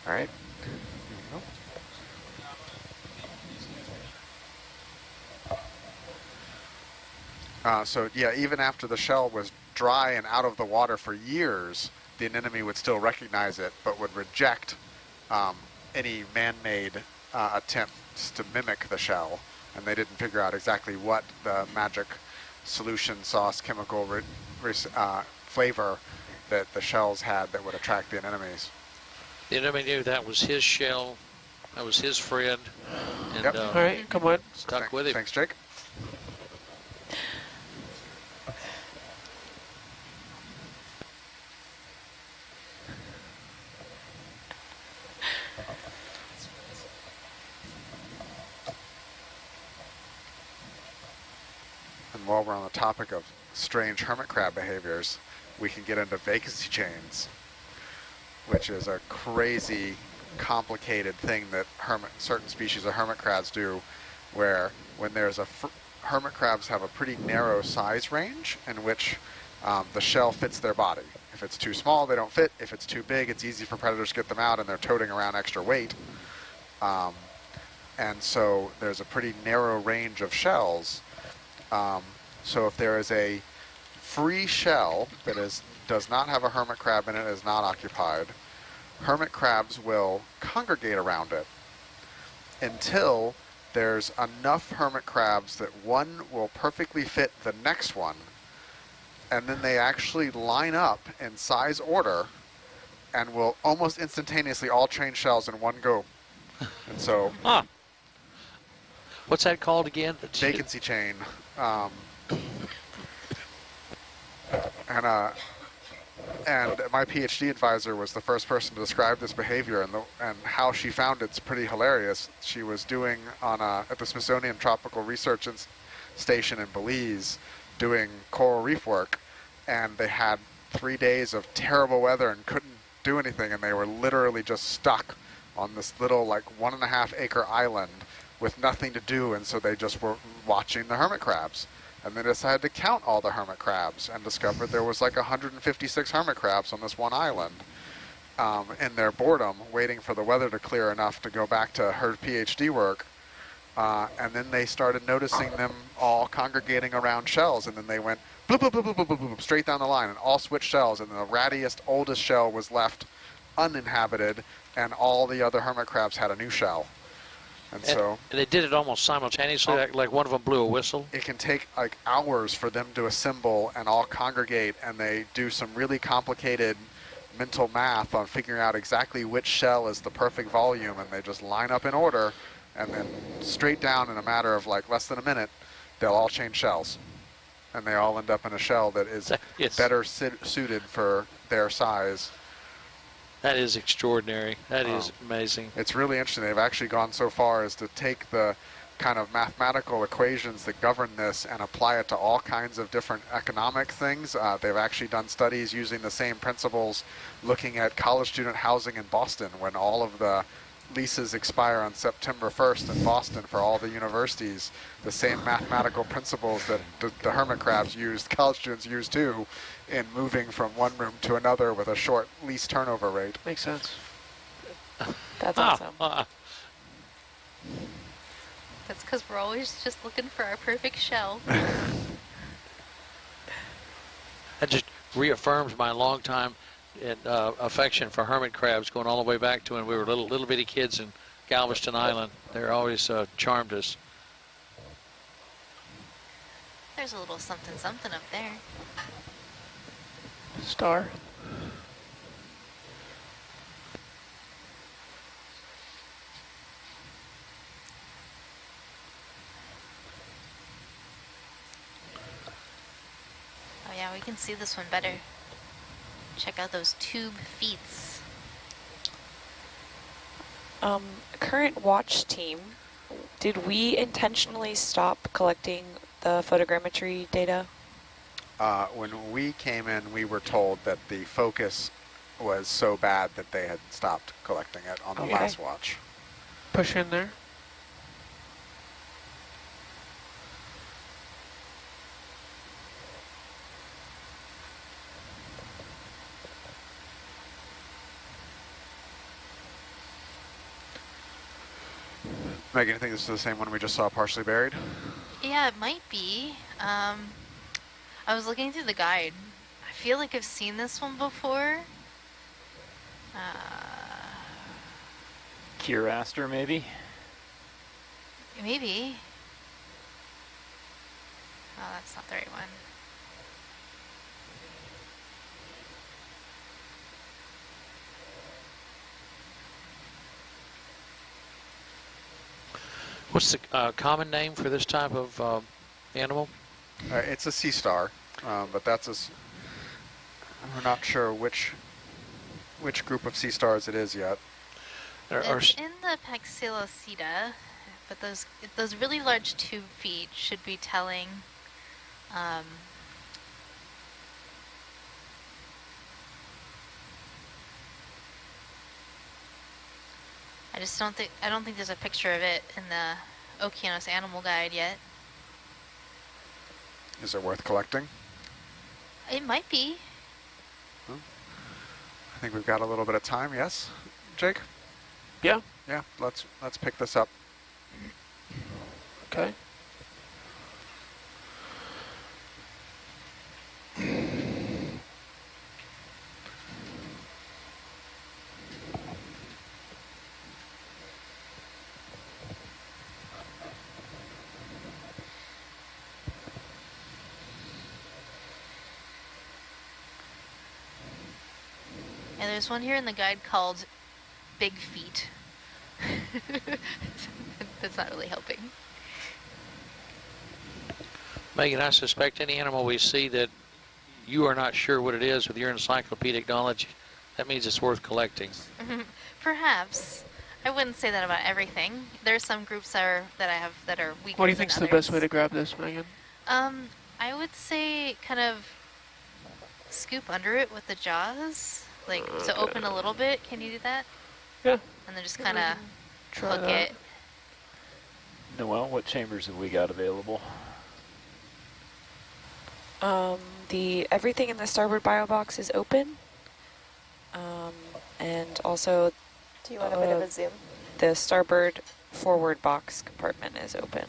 All right. So yeah, even after the shell was dry and out of the water for years, the anemone would still recognize it, but would reject any man-made attempts to mimic the shell. And they didn't figure out exactly what the magic solution sauce chemical flavor that the shells had that would attract the anemones. The anemone knew that was his shell, that was his friend, and Yep. All right, come on. stuck with him. Thanks, Jake. And while we're on the topic of strange hermit crab behaviors, we can get into vacancy chains, which is a crazy, complicated thing that certain species of hermit crabs do, where when there's hermit crabs have a pretty narrow size range in which the shell fits their body. If it's too small, they don't fit. If it's too big, it's easy for predators to get them out, and they're toting around extra weight. And so there's a pretty narrow range of shells. So if there is a free shell that does not have a hermit crab in it, is not occupied, hermit crabs will congregate around it until there's enough hermit crabs that one will perfectly fit the next one, and then they actually line up in size order and will almost instantaneously all change shells in one go. And so what's that called again? Vacancy chain. And my PhD advisor was the first person to describe this behavior, and how she found it's pretty hilarious. She was doing at the Smithsonian Tropical Research Station in Belize, doing coral reef work, and they had 3 days of terrible weather and couldn't do anything, and they were literally just stuck on this little 1.5 acre island with nothing to do, and so they just were watching the hermit crabs. And they decided to count all the hermit crabs and discovered there was 156 hermit crabs on this one island. In their boredom, waiting for the weather to clear enough to go back to her PhD work. And then they started noticing them all congregating around shells, and then they went bloop, bloop, bloop, bloop, bloop, bloop, bloop, straight down the line and all switched shells, and the rattiest, oldest shell was left uninhabited, and all the other hermit crabs had a new shell. And so they did it almost simultaneously, like one of them blew a whistle. It can take hours for them to assemble and all congregate, and they do some really complicated mental math on figuring out exactly which shell is the perfect volume, and they just line up in order, and then straight down in a matter of less than a minute, they'll all change shells. And they all end up in a shell that is better suited for their size. That is extraordinary. That is amazing. It's really interesting. They've actually gone so far as to take the kind of mathematical equations that govern this and apply it to all kinds of different economic things. They've actually done studies using the same principles, looking at college student housing in Boston when all of the leases expire on September 1st in Boston for all the universities. The same mathematical principles that the hermit crabs used, college students use too, in moving from one room to another with a short lease turnover rate. Makes sense. That's awesome. That's because we're always just looking for our perfect shell. That just reaffirms my longtime affection for hermit crabs, going all the way back to when we were little bitty kids in Galveston Island. They're always charmed us. There's a little something something up there. Star. Oh yeah, we can see this one better. Check out those tube feet. Current watch team, did we intentionally stop collecting the photogrammetry data? When we came in, we were told that the focus was so bad that they had stopped collecting it on the Okay. last watch. Push in there. Megan, you think this is the same one we just saw partially buried? Yeah, it might be. I was looking through the guide. I feel like I've seen this one before. Curaster, maybe? Maybe. Oh, that's not the right one. What's the common name for this type of animal? It's a sea star, but that's we're not sure which group of sea stars it is yet. It's in the Paxillocida, but those really large tube feet should be telling. I don't think there's a picture of it in the Okeanos Animal Guide yet. Is it worth collecting? It might be. I think we've got a little bit of time. Yes, Jake? Yeah. Yeah. Let's pick this up. Okay. Yeah, there's one here in the guide called Big Feet. That's not really helping. Megan, I suspect any animal we see that you are not sure what it is with your encyclopedic knowledge, that means it's worth collecting. Perhaps. I wouldn't say that about everything. There's some groups that I have that are weaker What do you than think's the others. best way to grab this, Megan? I would say kind of scoop under it with the jaws, like to open a little bit. Can you do that? Yeah. And then just kind of Try hook that. it. Noelle, what chambers have we got available? Everything in the starboard bio box is open. And also Do you want a bit of a zoom? the starboard forward box compartment is open.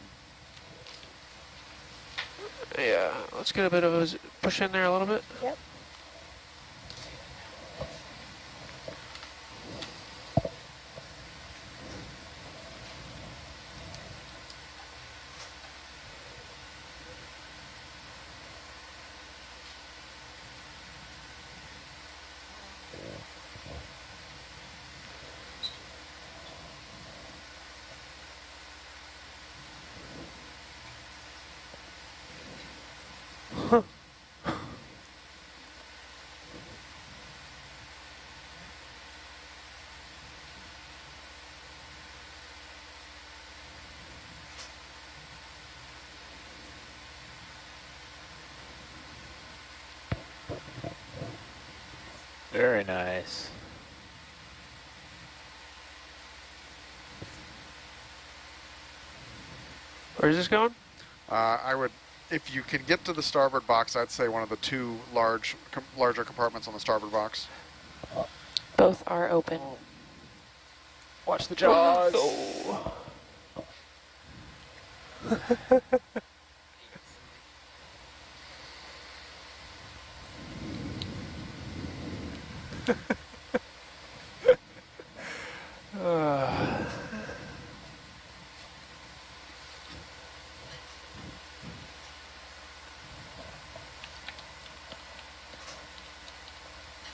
Yeah, let's get a bit of a push in there a little bit. Yep. Very nice. Where's this going? I would, if you can get to the starboard box, I'd say one of the two larger compartments on the starboard box. Both are open. Watch the jaws. Oh.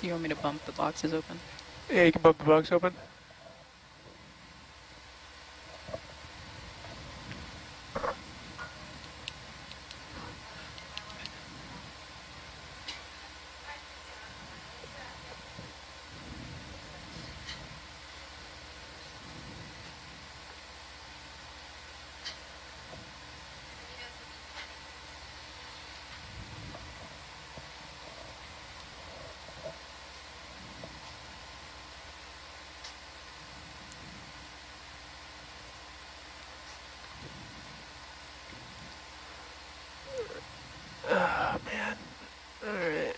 Do you want me to bump the boxes open? Yeah, you can bump the box open. Oh, man. All right.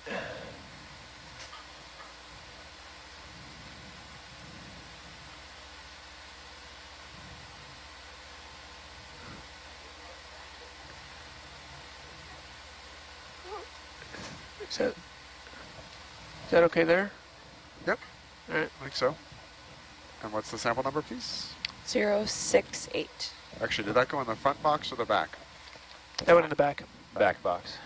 Is that okay there? Yep. All right. I think so. And what's the sample number, please? 068. Actually, did that go in the front box or the back? That went in the back. Back box.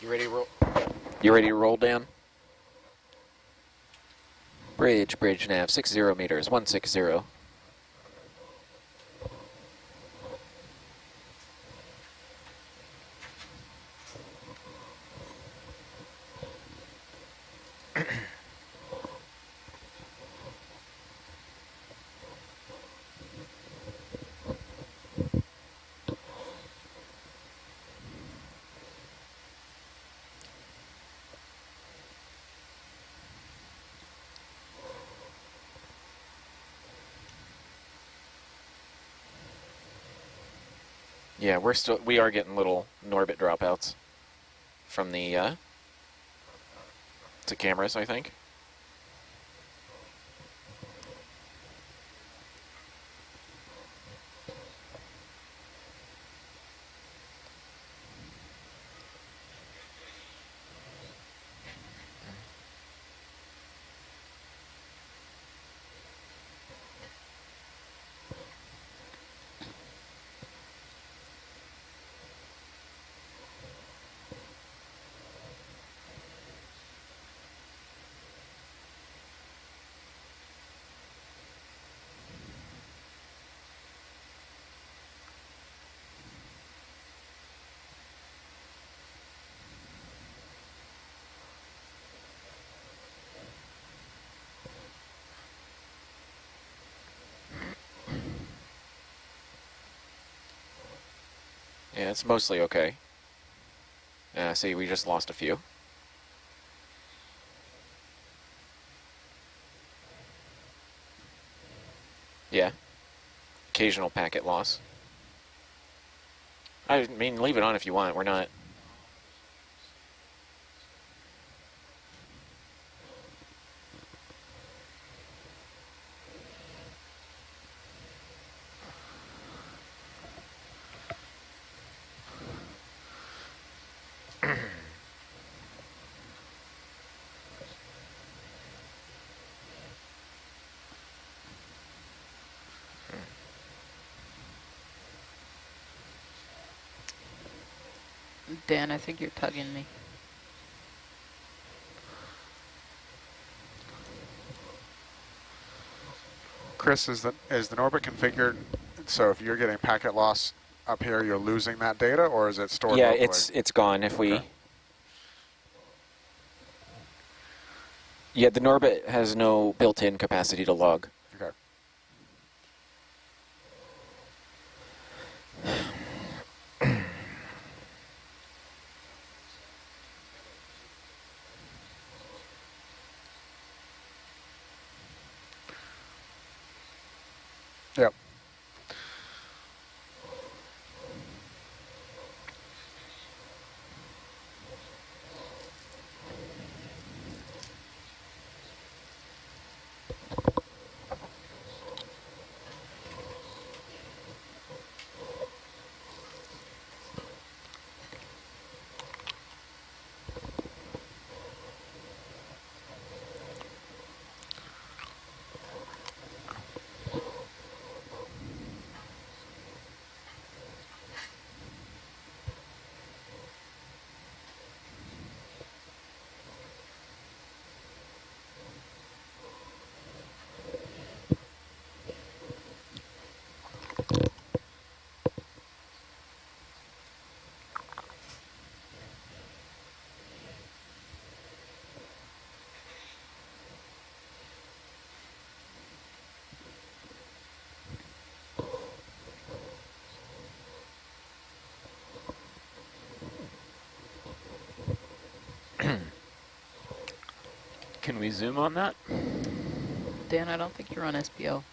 You ready to roll? You ready to roll, Dan? Bridge nav, 60 meters, 160. Yeah, we are getting little Norbit dropouts from the to cameras, I think. Yeah, it's mostly okay. See, we just lost a few. Yeah. Occasional packet loss. I mean, leave it on if you want. We're not... Dan, I think you're tugging me. Chris, is the Norbit configured so if you're getting packet loss up here, you're losing that data, or is it stored Yeah, locally? it's gone if we... Okay. Yeah, the Norbit has no built-in capacity to log. Okay. Yep. Can we zoom on that? Dan, I don't think you're on SPO.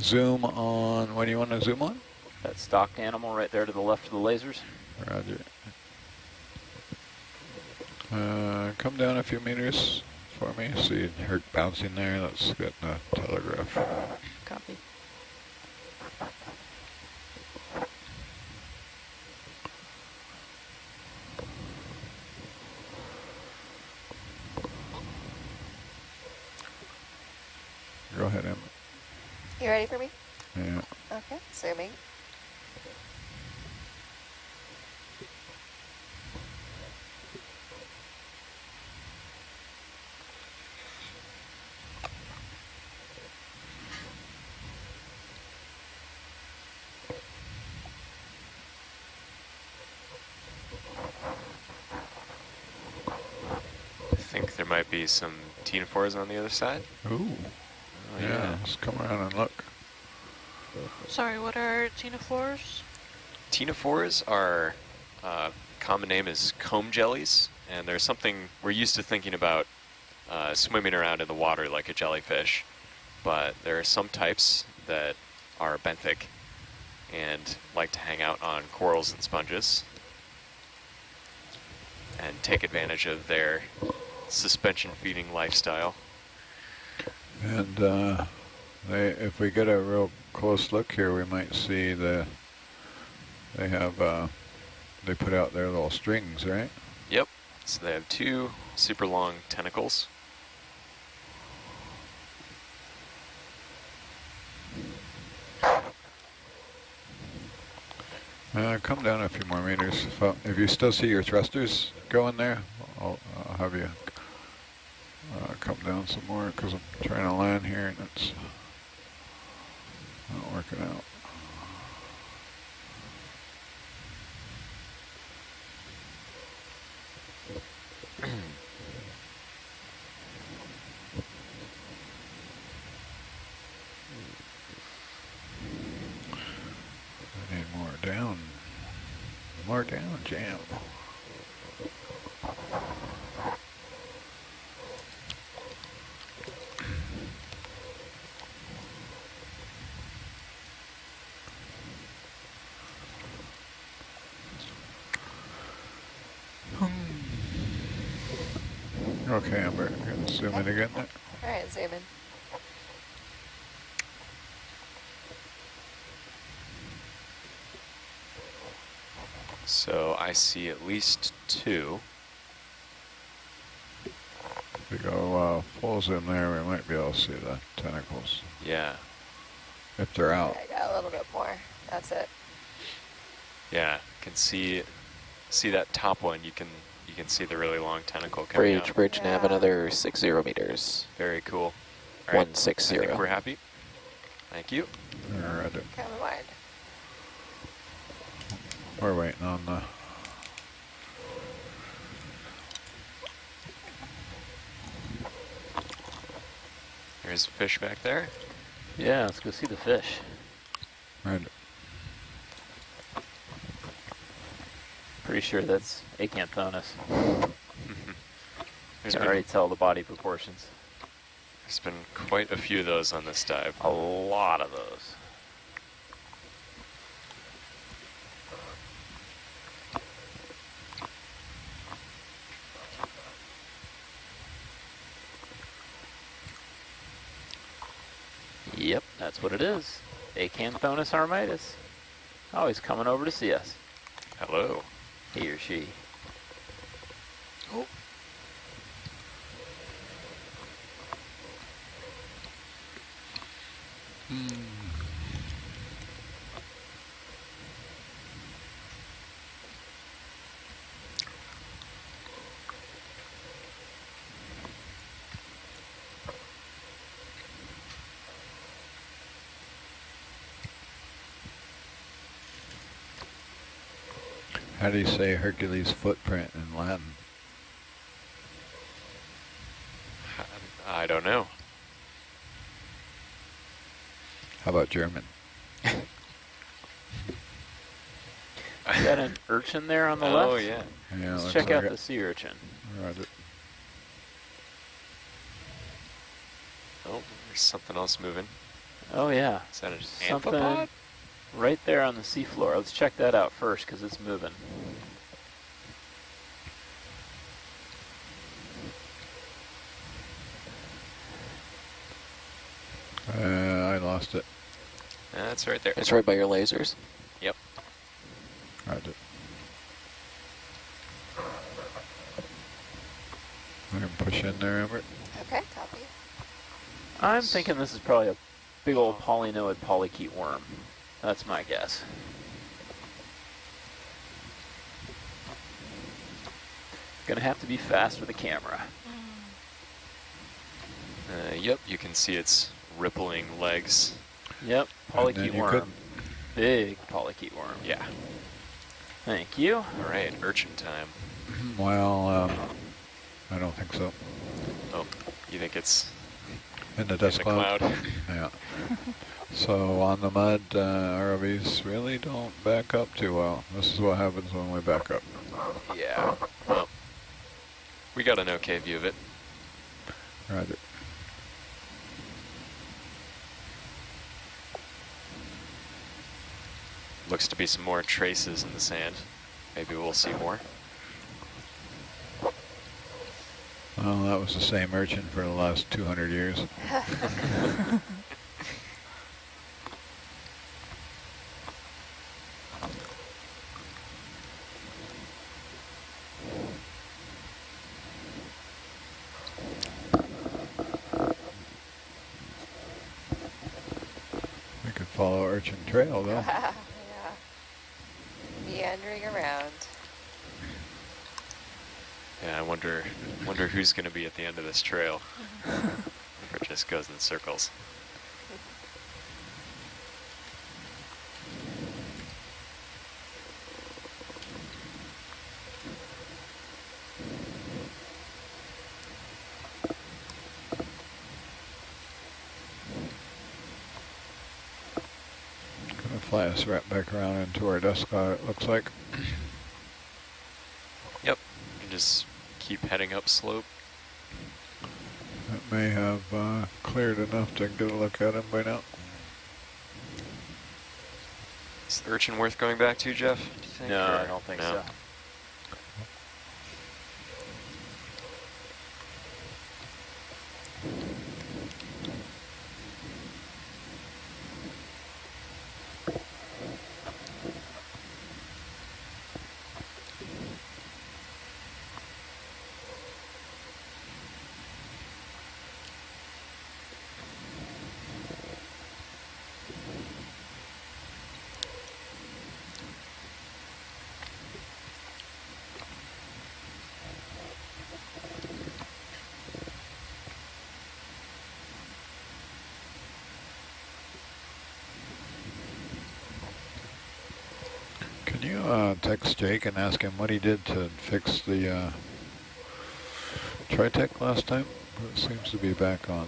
Zoom on, what do you want to zoom on? That stock animal right there to the left of the lasers. Roger. Come down a few meters for me. See her bouncing there. Let's get the telegraph. Copy. Go ahead, Em. You ready for me? Yeah. Okay, zooming. I think there might be some ctenophores on the other side. Ooh. Oh, Yeah, let's come around and look. Sorry, what are ctenophores? Ctenophores are, common name is comb jellies, and they're something we're used to thinking about swimming around in the water like a jellyfish, but there are some types that are benthic and like to hang out on corals and sponges and take advantage of their suspension feeding lifestyle. And if we get a real close look here, we might see they put out their little strings, right? Yep. So they have two super long tentacles. Come down a few more meters. If you still see your thrusters going there, I'll have you come down some more because I'm trying to land here and it's not working out. jam. Okay, Amber, gonna zoom in again there. All right, zoom in. So I see at least two. If we go full zoom there, we might be able to see the tentacles. Yeah. If they're out. I got a little bit more. That's it. Yeah, can see that top one. You can see the really long tentacle coming out. Bridge nav, another 60 meters. Very cool. All right, 160. I think we're happy. Thank you. All right. Come on. We're waiting on the... There's a fish back there. Yeah, let's go see the fish. Right. Pretty sure that's Acanthonus. There's Can been, already tell the body proportions. there's been quite a few of those on this dive. A lot of those. Yep, that's what it is. Acanthonus armitis. Oh, he's coming over to see us. Hello. He or she. Oh. How do you say Hercules footprint in Latin? I don't know. How about German? Is that an urchin there on the left? Oh, yeah. Yeah, Let's looks check like out it. the sea urchin. Right. Oh, there's something else moving. Oh, yeah. Is that an Something amphipod? right there on the seafloor. Let's check that out first because it's moving. I lost it. That's right there. It's right by your lasers. Yep. Right. I can push in there, Amber. Okay, copy. I'm thinking this is probably a big old polynoid polychaete worm. That's my guess. Gonna have to be fast with the camera. Yep, you can see its rippling legs. Yep, And then polychaete you worm. could- Big polychaete worm. Yeah. Thank you. All right, urchin time. Well, I don't think so. Oh, you think it's In the in dust the cloud? cloud? Yeah. So on the mud, ROVs really don't back up too well. This is what happens when we back up. Yeah. Well, we got an okay view of it. Right. Looks to be some more traces in the sand. Maybe we'll see more. Well, that was the same urchin for the last 200 years. We could follow Urchin Trail, though. Yeah. Meandering around. Yeah, I wonder who's going to be at the end of this trail. Or it just goes in circles. Gonna fly us right back around into our dust cloud, it looks like. just keep heading up slope. It may have cleared enough to get a look at him by now. Is the urchin worth going back to, Jeff? Do you think, No, or I don't think no? so. Can you text Jake and ask him what he did to fix the Tritech last time? It seems to be back on.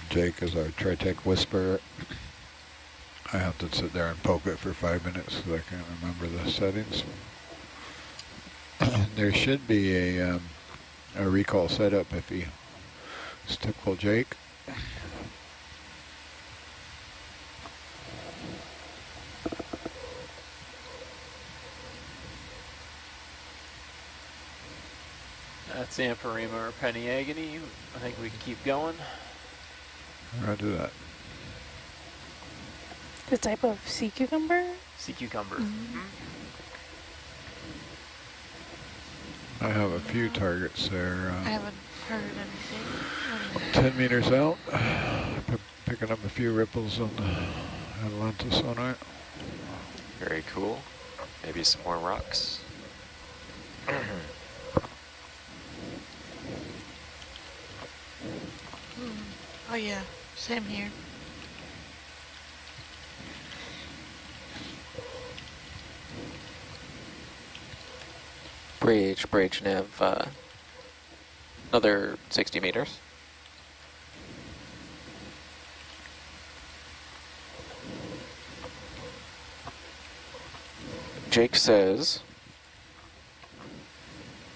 Jake is our Tritech whisperer. I have to sit there and poke it for 5 minutes because I can't remember the settings. There should be a recall setup if he is typical Jake. That's Amphorema or Penny Agony. I think we can keep going. Roger that. The type of sea cucumber? Sea cucumber. I have a few targets there. I haven't heard anything. 10 meters out, picking up a few ripples on the Atlanta sonar. Very cool. Maybe some more rocks. Oh yeah, same here. Bridge, nav, another 60 meters. Jake says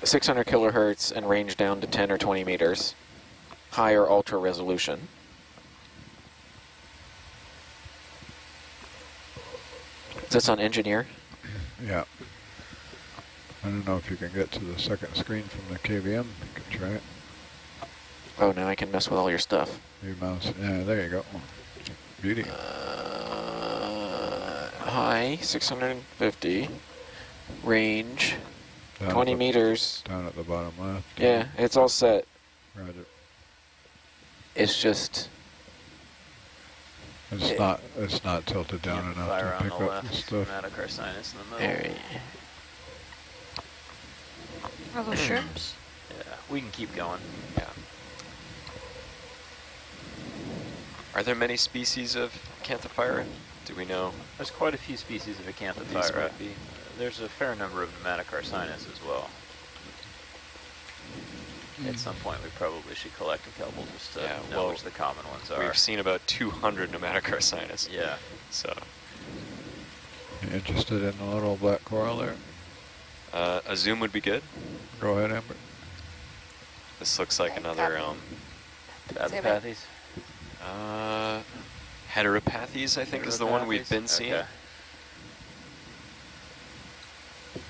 600 kilohertz and range down to 10 or 20 meters. Higher ultra resolution. Is this on engineer? Yeah. I don't know if you can get to the second screen from the KVM. You can try it. Oh, now I can mess with all your stuff. Your mouse. Yeah, there you go. Beauty. High, 650. Range, Down 20 at the, meters. Down at the bottom left. Yeah, it's all set. Roger. It's just... It's not tilted down enough Fire to on pick the up left, the stuff. Metacarcinus in the middle. There. Are those shrimps? Yeah, we can keep going. Yeah. Are there many species of Acanthophyra? Do we know? There's quite a few species of These Acanthophyra. might be. There's a fair number of Metacarcinus as well. At some point, we probably should collect a couple just to know which the common ones are. We've seen about 200 Metacarcinus. Yeah. So. You interested in the little black coral there? A zoom would be good. Go ahead, Amber. This looks like another Heteropathes? Heteropathes, I think, is the one we've been seeing. Okay.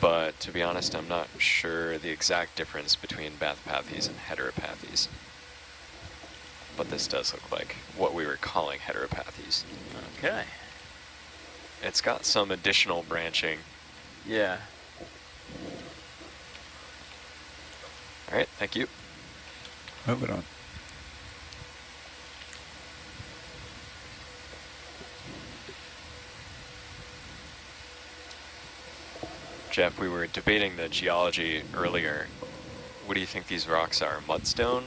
But to be honest, I'm not sure the exact difference between Bathopathes and Heteropathes. But this does look like what we were calling Heteropathes. Okay. It's got some additional branching. Yeah. All right, thank you. Moving on. Jeff, we were debating the geology earlier. What do you think these rocks are? Mudstone?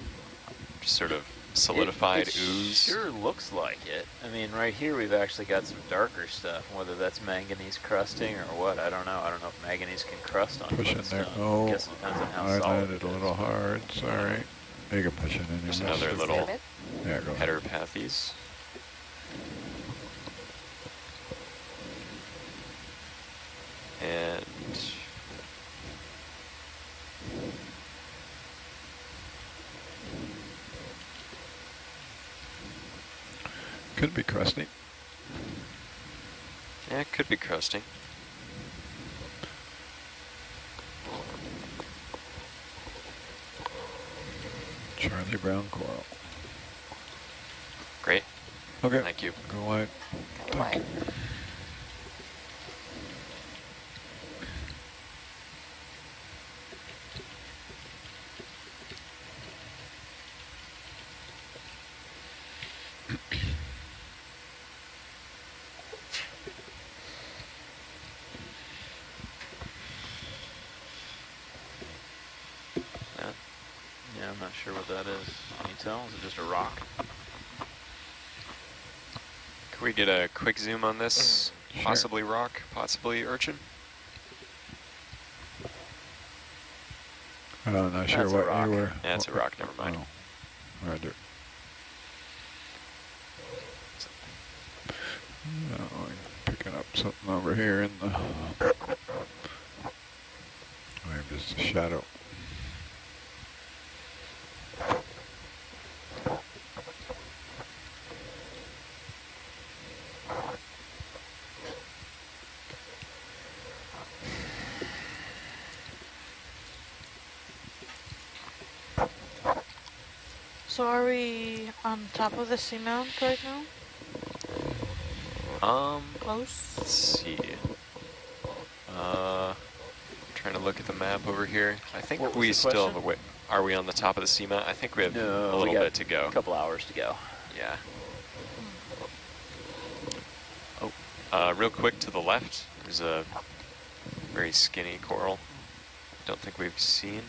Just sort of solidified it ooze. Sure looks like it. I mean, right here we've actually got some darker stuff. Whether that's manganese crusting or what, I don't know. I don't know if manganese can crust on Push in there. flintstone. Oh, I guess it depends on how I solid landed it a is. little hard. Sorry. You can push it in. There's You another missed. little Yeah, go ahead. Heteropathes. And Could be crusty. yeah, it could be crusting. Charlie Brown coral. Great. Okay. Thank you. Go wide. Why? Yeah, I'm not sure what that is. Can you tell? Is it just a rock? Can we get a quick zoom on this? Sure. Possibly rock, possibly urchin? I'm not sure That's a what rock. you were. Yeah, it's a rock, never mind. Oh. Roger. Oh, I'm picking up something over here in the. Maybe just a shadow. So are we on top of the seamount right now? Close? Let's see. Trying to look at the map over here. I think What was we the still have a question? way. Are we on the top of the seamount? I think we have No, a we little got bit to go. A couple hours to go. Yeah. Oh, real quick to the left, there's a very skinny coral. Don't think we've seen.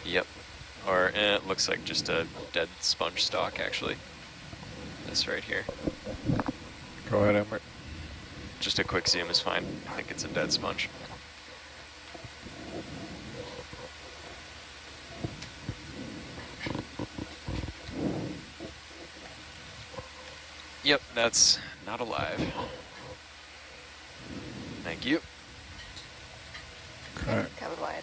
Yep. Or it looks like just a dead sponge stalk, actually. This right here. Go ahead, Emmerich. Just a quick zoom is fine. I think it's a dead sponge. Yep, that's not alive. Thank you. Okay. Coming wide.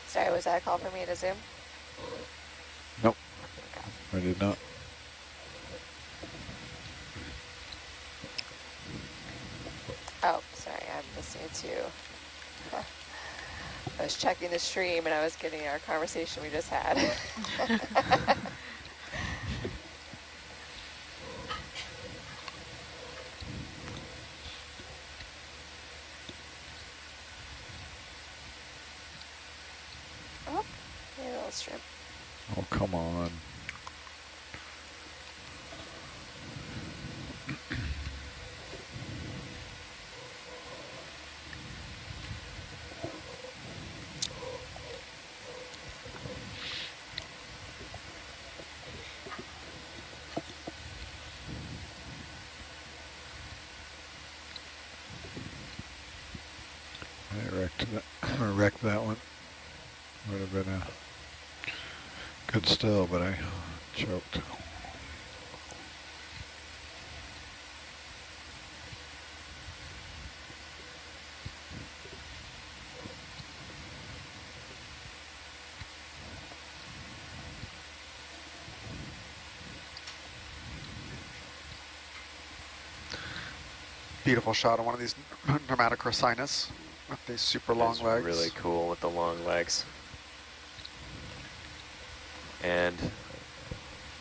Sorry, was that a call for me to zoom? Nope. I did not. Oh, sorry, I'm listening to. I was checking the stream and I was getting our conversation we just had. Oh, yeah, little shrimp. Oh, come on. I wrecked that one. Would have been a good still, but I choked. Beautiful shot on one of these Pneumatochrysinus. With these super long It's legs. really cool with the long legs. And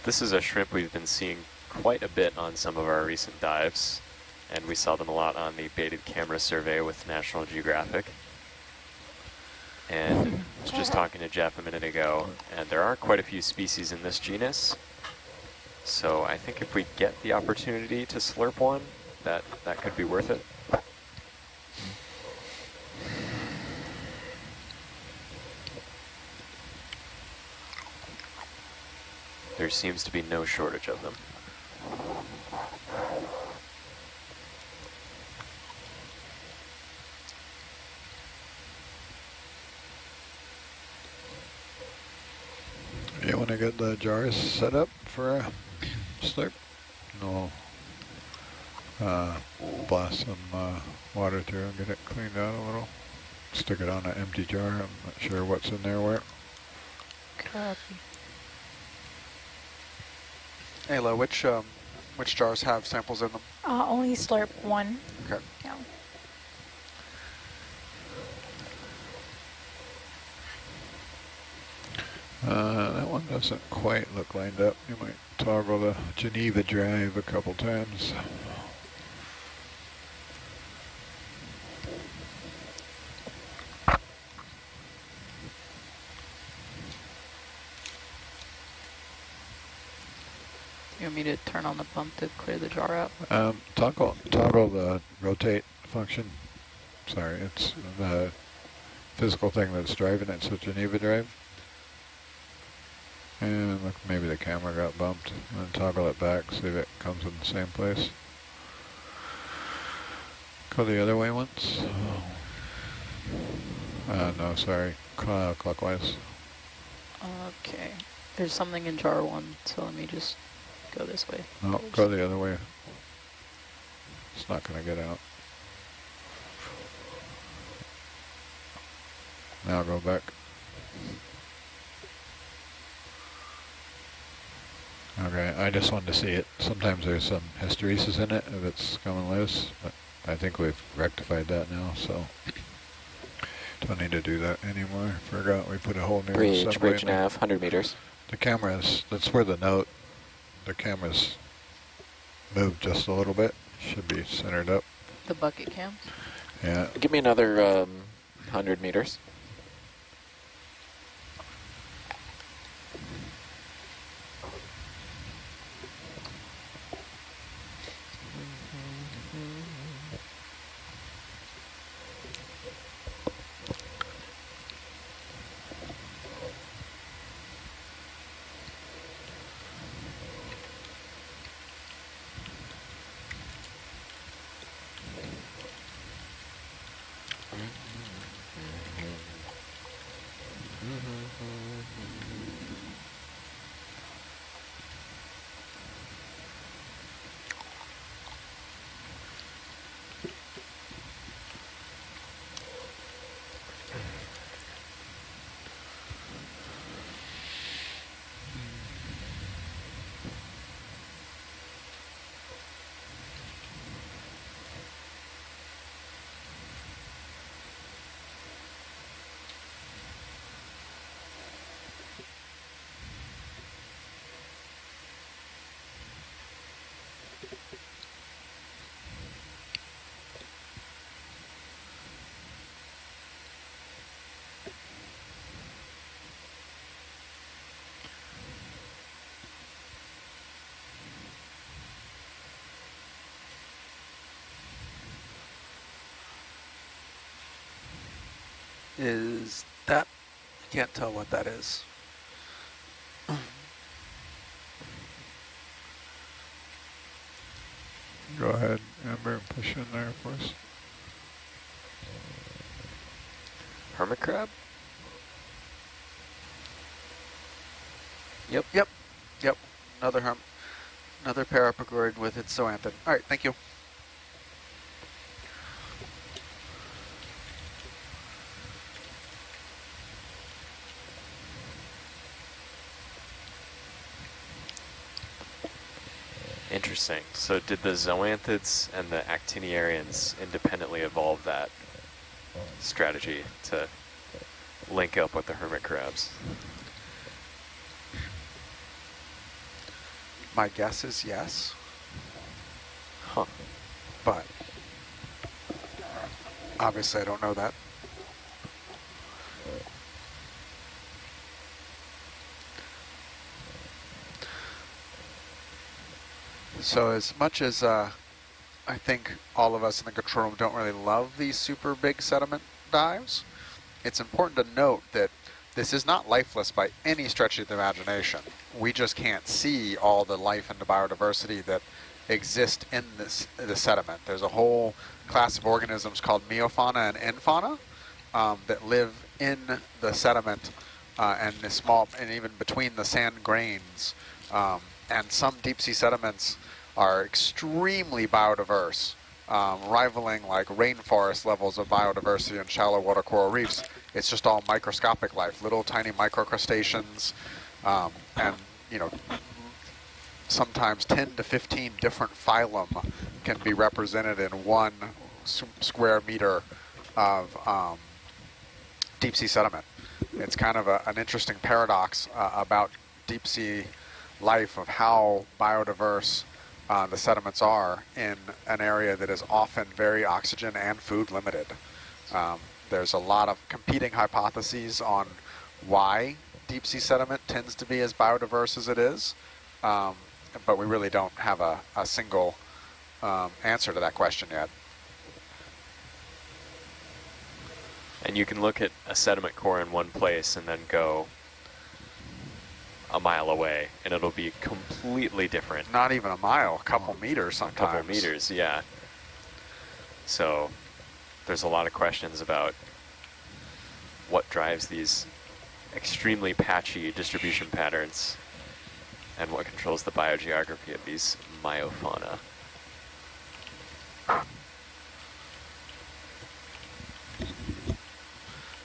this is a shrimp we've been seeing quite a bit on some of our recent dives, and we saw them a lot on the baited camera survey with National Geographic. And I was just talking to Jeff a minute ago, and there are quite a few species in this genus. So I think if we get the opportunity to slurp one, that could be worth it. There seems to be no shortage of them. You want to get the jars set up for a slurp? No. Blast some water through and get it cleaned out a little. Stick it on an empty jar. I'm not sure what's in there where. Copy. Ayla, which jars have samples in them? Only slurp one. Okay. Yeah. That one doesn't quite look lined up. You might toggle the Geneva drive a couple times. You want me to turn on the pump to clear the jar out? Toggle the rotate function. Sorry, it's the physical thing that's driving it, so Geneva drive. And look, maybe the camera got bumped. And toggle it back, see if it comes in the same place. Go the other way once. No, sorry, clockwise. Okay. There's something in jar one, so let me just go this way. No, go the other way. It's not going to get out. Now go back. Okay, I just wanted to see it. Sometimes there's some hysteresis in it if it's coming loose, but I think we've rectified that now, so don't need to do that anymore. Forgot we put a whole new Bridge nav, 100 meters. The cameras, that's where the camera's moved just a little bit. Should be centered up. The bucket cam? Yeah. Give me another 100 meters. Is that, I can't tell what that is. Go ahead, Amber, push in there for us. Hermit crab? Yep. Another parapagoid with its zoanthid. All right, thank you. Interesting. So did the zoanthids and the actiniarians independently evolve that strategy to link up with the hermit crabs. My guess is yes. Huh. But obviously I don't know that. So as much as I think all of us in the control room don't really love these super big sediment dives, it's important to note that this is not lifeless by any stretch of the imagination. We just can't see all the life and the biodiversity that exist in the sediment. There's a whole class of organisms called meiofauna and infauna that live in the sediment and the small, and even between the sand grains. And some deep sea sediments are extremely biodiverse, rivaling like rainforest levels of biodiversity in shallow water coral reefs. It's just all microscopic life, little tiny microcrustaceans, and sometimes 10 to 15 different phylum can be represented in one square meter of deep sea sediment. It's kind of an interesting paradox about deep sea life, of how biodiverse the sediments are in an area that is often very oxygen and food limited. There's a lot of competing hypotheses on why deep sea sediment tends to be as biodiverse as it is, but we really don't have a single answer to that question yet. And you can look at a sediment core in one place and then go a mile away, and it'll be completely different. Not even a mile, a couple meters sometimes. A couple meters, yeah. So there's a lot of questions about what drives these extremely patchy distribution patterns and what controls the biogeography of these meiofauna.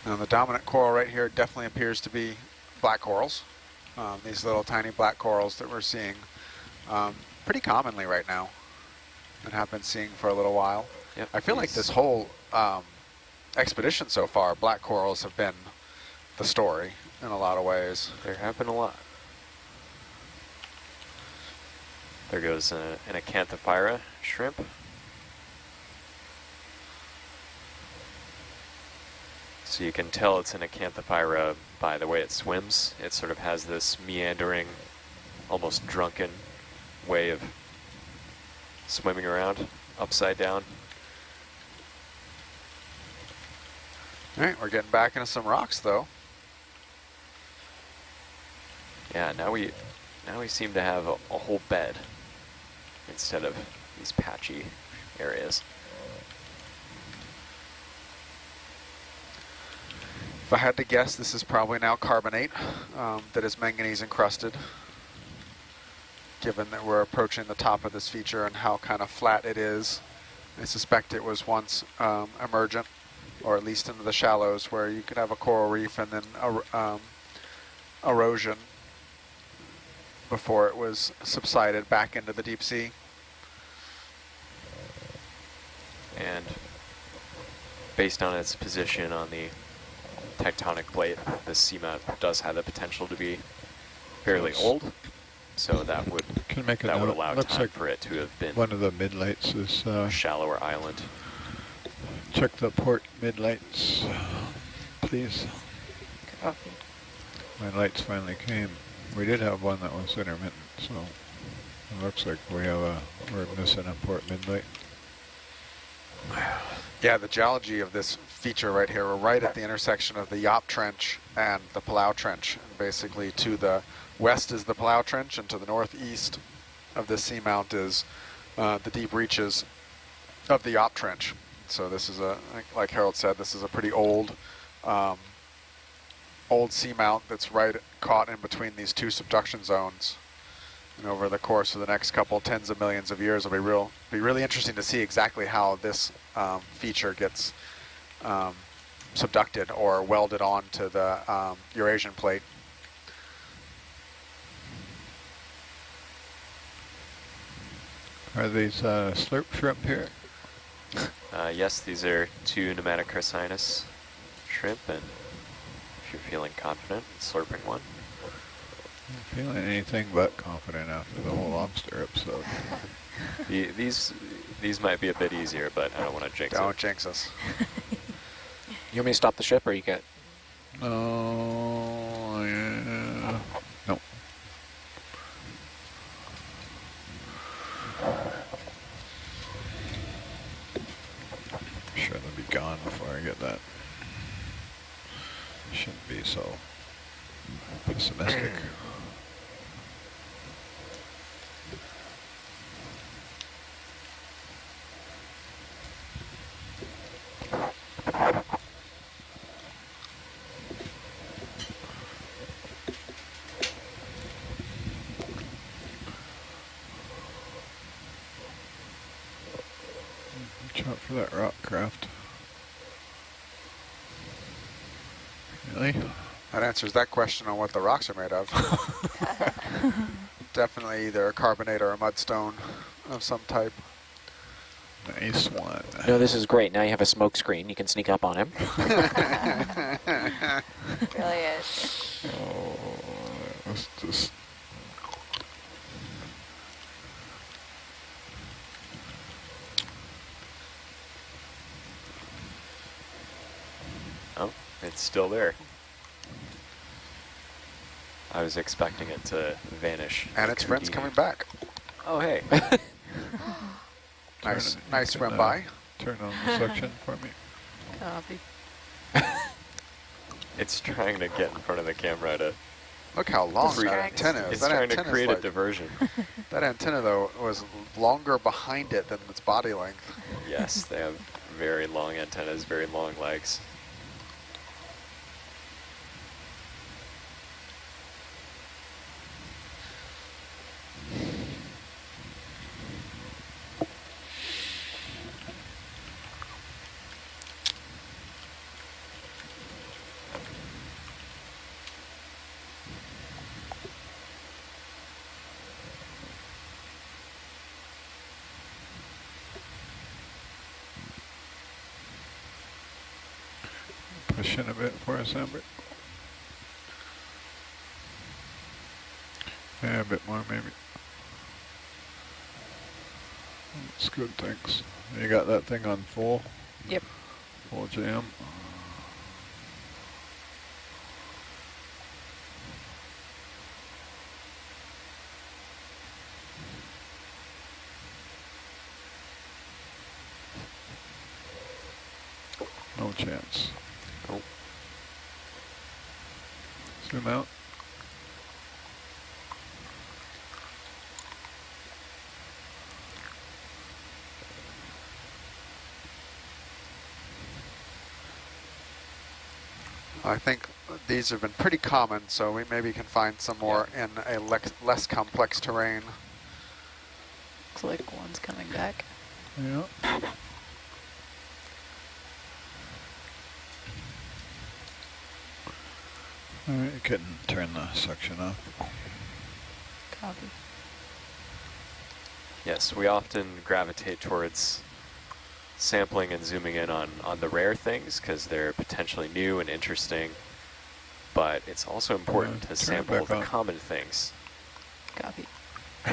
Now the dominant coral right here definitely appears to be black corals. These little tiny black corals that we're seeing pretty commonly right now and have been seeing for a little while. Yep, I feel like this whole expedition so far, black corals have been the story in a lot of ways. There have been a lot. There goes an Acanthophyra shrimp. So you can tell it's an Acanthophyra by the way it swims. It sort of has this meandering, almost drunken way of swimming around upside down. All right, we're getting back into some rocks though. Yeah, now we seem to have a whole bed instead of these patchy areas. If I had to guess, this is probably now carbonate that is manganese encrusted, given that we're approaching the top of this feature and how kind of flat it is. I suspect it was once emergent, or at least into the shallows, where you could have a coral reef and then erosion before it was subsided back into the deep sea. And based on its position on the tectonic plate, this seamount does have the potential to be fairly old, so that would allow time for it to have been one of the midlights is a shallower island. Check the port midlights, please. Copy. My lights finally came. We did have one that was intermittent, so it looks like we're missing a port midlight. Yeah, the geology of this feature right here, we're right at the intersection of the Yop Trench and the Palau Trench. And basically to the west is the Palau Trench, and to the northeast of this seamount is the deep reaches of the Yop Trench. So this is like Harold said, this is a pretty old seamount that's right caught in between these two subduction zones. And over the course of the next couple tens of millions of years, it'll be really interesting to see exactly how this feature gets subducted or welded onto the Eurasian plate. Are these slurp shrimp here? Yes, these are 2 nematocrisinus shrimp, and if you're feeling confident, slurping one. I'm feeling anything but confident after the whole lobster episode. These might be a bit easier, but I don't want to jinx it. Don't jinx us. You want me to stop the ship, or you got? Oh, yeah. Nope. Sure they'll be gone before I get that. Shouldn't be so pessimistic. Watch out for that rock craft. Really? That answers that question on what the rocks are made of. Definitely either a carbonate or a mudstone of some type. Nice one. No, this is great. Now you have a smoke screen. You can sneak up on him. Brilliant. Oh, that was just... Oh, it's still there. I was expecting it to vanish. And its friend's coming back. Oh, hey. Nice swim by. Turn on the suction for me. Copy. It's trying to get in front of the camera to... Look how long that antenna is. It's that trying to antenna's create a like, diversion. That antenna, though, was longer behind it than its body length. Yes, they have very long antennas, very long legs. Push in a bit for us, Amber. Yeah, a bit more maybe. That's good, thanks. You got that thing on full? Yep. Full jam. No chance. Nope. Zoom out. I think these have been pretty common, so we maybe can find some more in a less complex terrain. Looks like one's coming back. Yeah. All right, you can turn the suction off. Copy. Yes, we often gravitate towards sampling and zooming in on the rare things because they're potentially new and interesting, but it's also important to sample the common things. Copy.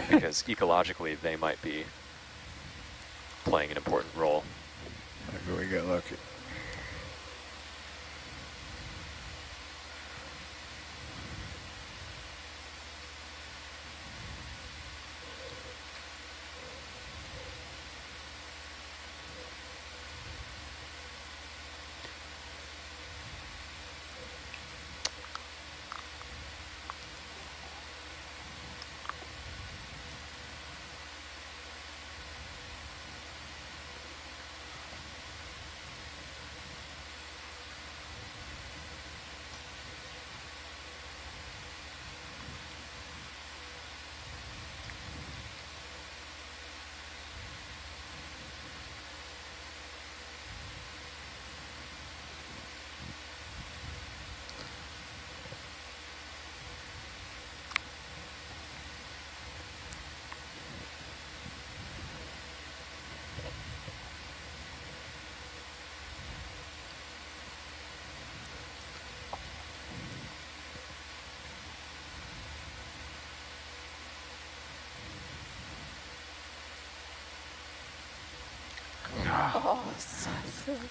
Because ecologically they might be playing an important role. Maybe we get lucky.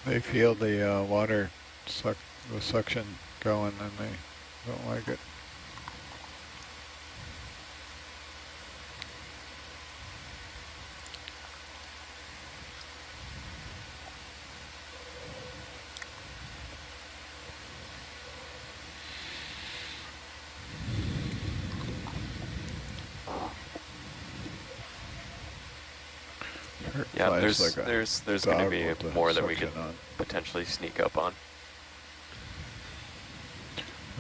They feel the water the suction going and they don't like it. Yeah, Flies there's like a there's going to dog be with the more that we could suction on. potentially sneak up on.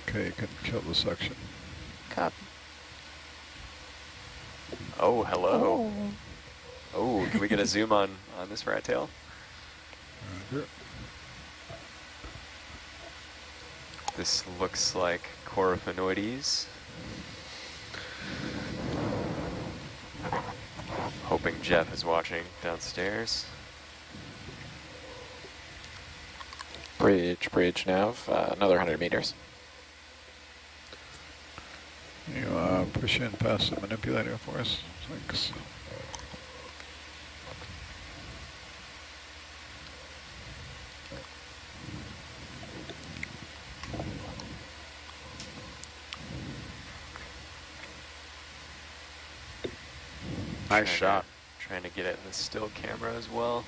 Okay, you can kill the suction. Copy. Oh, hello. Oh, can we get a zoom on this rat tail? Roger. This looks like Coryphonoides. Hoping Jeff is watching downstairs. Bridge nav, another 100 meters. You push in past the manipulator for us. Thanks. Nice shot. Trying to get it in the still camera as well,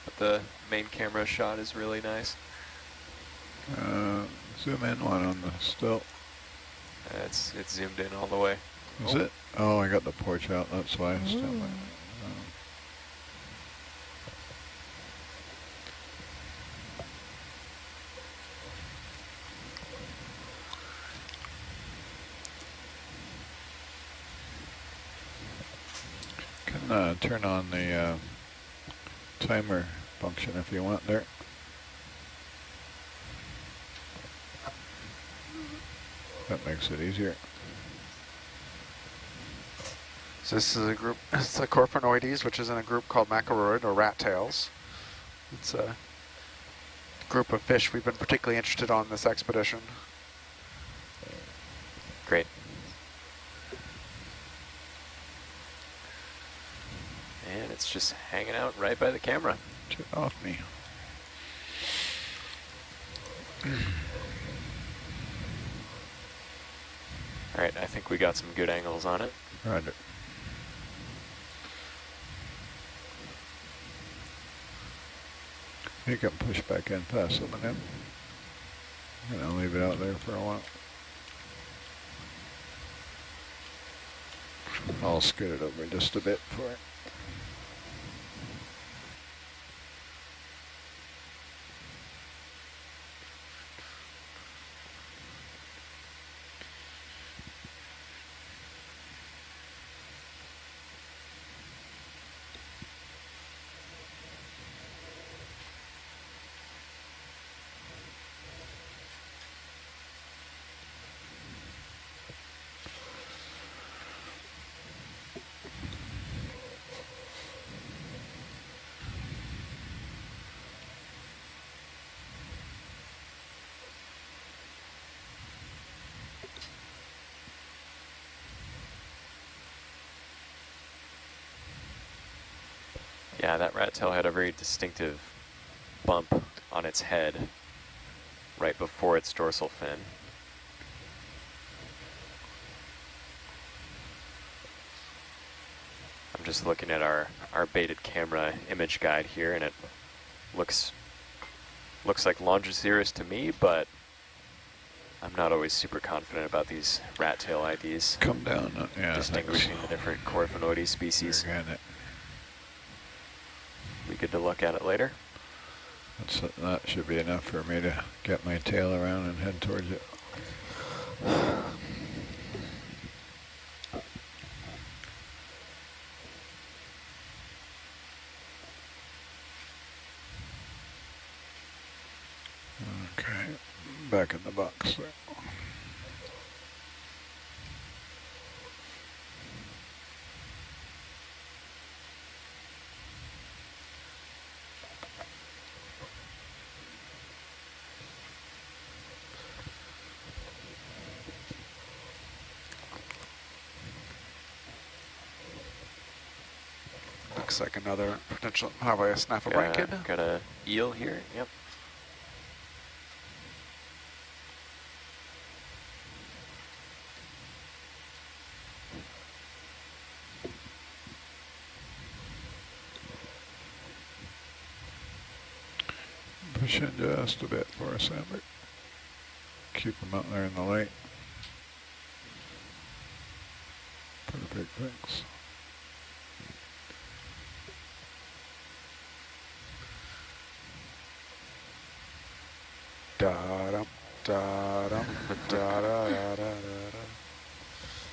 but the main camera shot is really nice. Zoom in one on the still. It's zoomed in all the way. Is it? Oh, I got the porch out. That's why it's still. Can turn on the timer function if you want there. That makes it easier. So this is a group, it's the Coryphonoides, which is in a group called Macaroid, or rat tails. It's a group of fish we've been particularly interested on this expedition. Great. And it's just hanging out right by the camera. Get off me. All right, I think we got some good angles on it. Roger. You can push back in past them and then I'll leave it out there for a while. I'll scoot it over just a bit for it. Yeah, that rat tail had a very distinctive bump on its head right before its dorsal fin. I'm just looking at our baited camera image guide here, and it looks like Longiceros to me, but I'm not always super confident about these rat tail IDs. Come down, yeah. Distinguishing the different Coryphonoides species. Be good to look at it later. That should be enough for me to get my tail around and head towards it. Okay, back in the box there. Looks like another potential Hawaii snaffle-brankid. Got a eel here. Yep. Push in just a bit for us, Amber. Keep them out there in the light. Perfect, thanks. Da-dum, da-dum, da-da-da-da-da-da.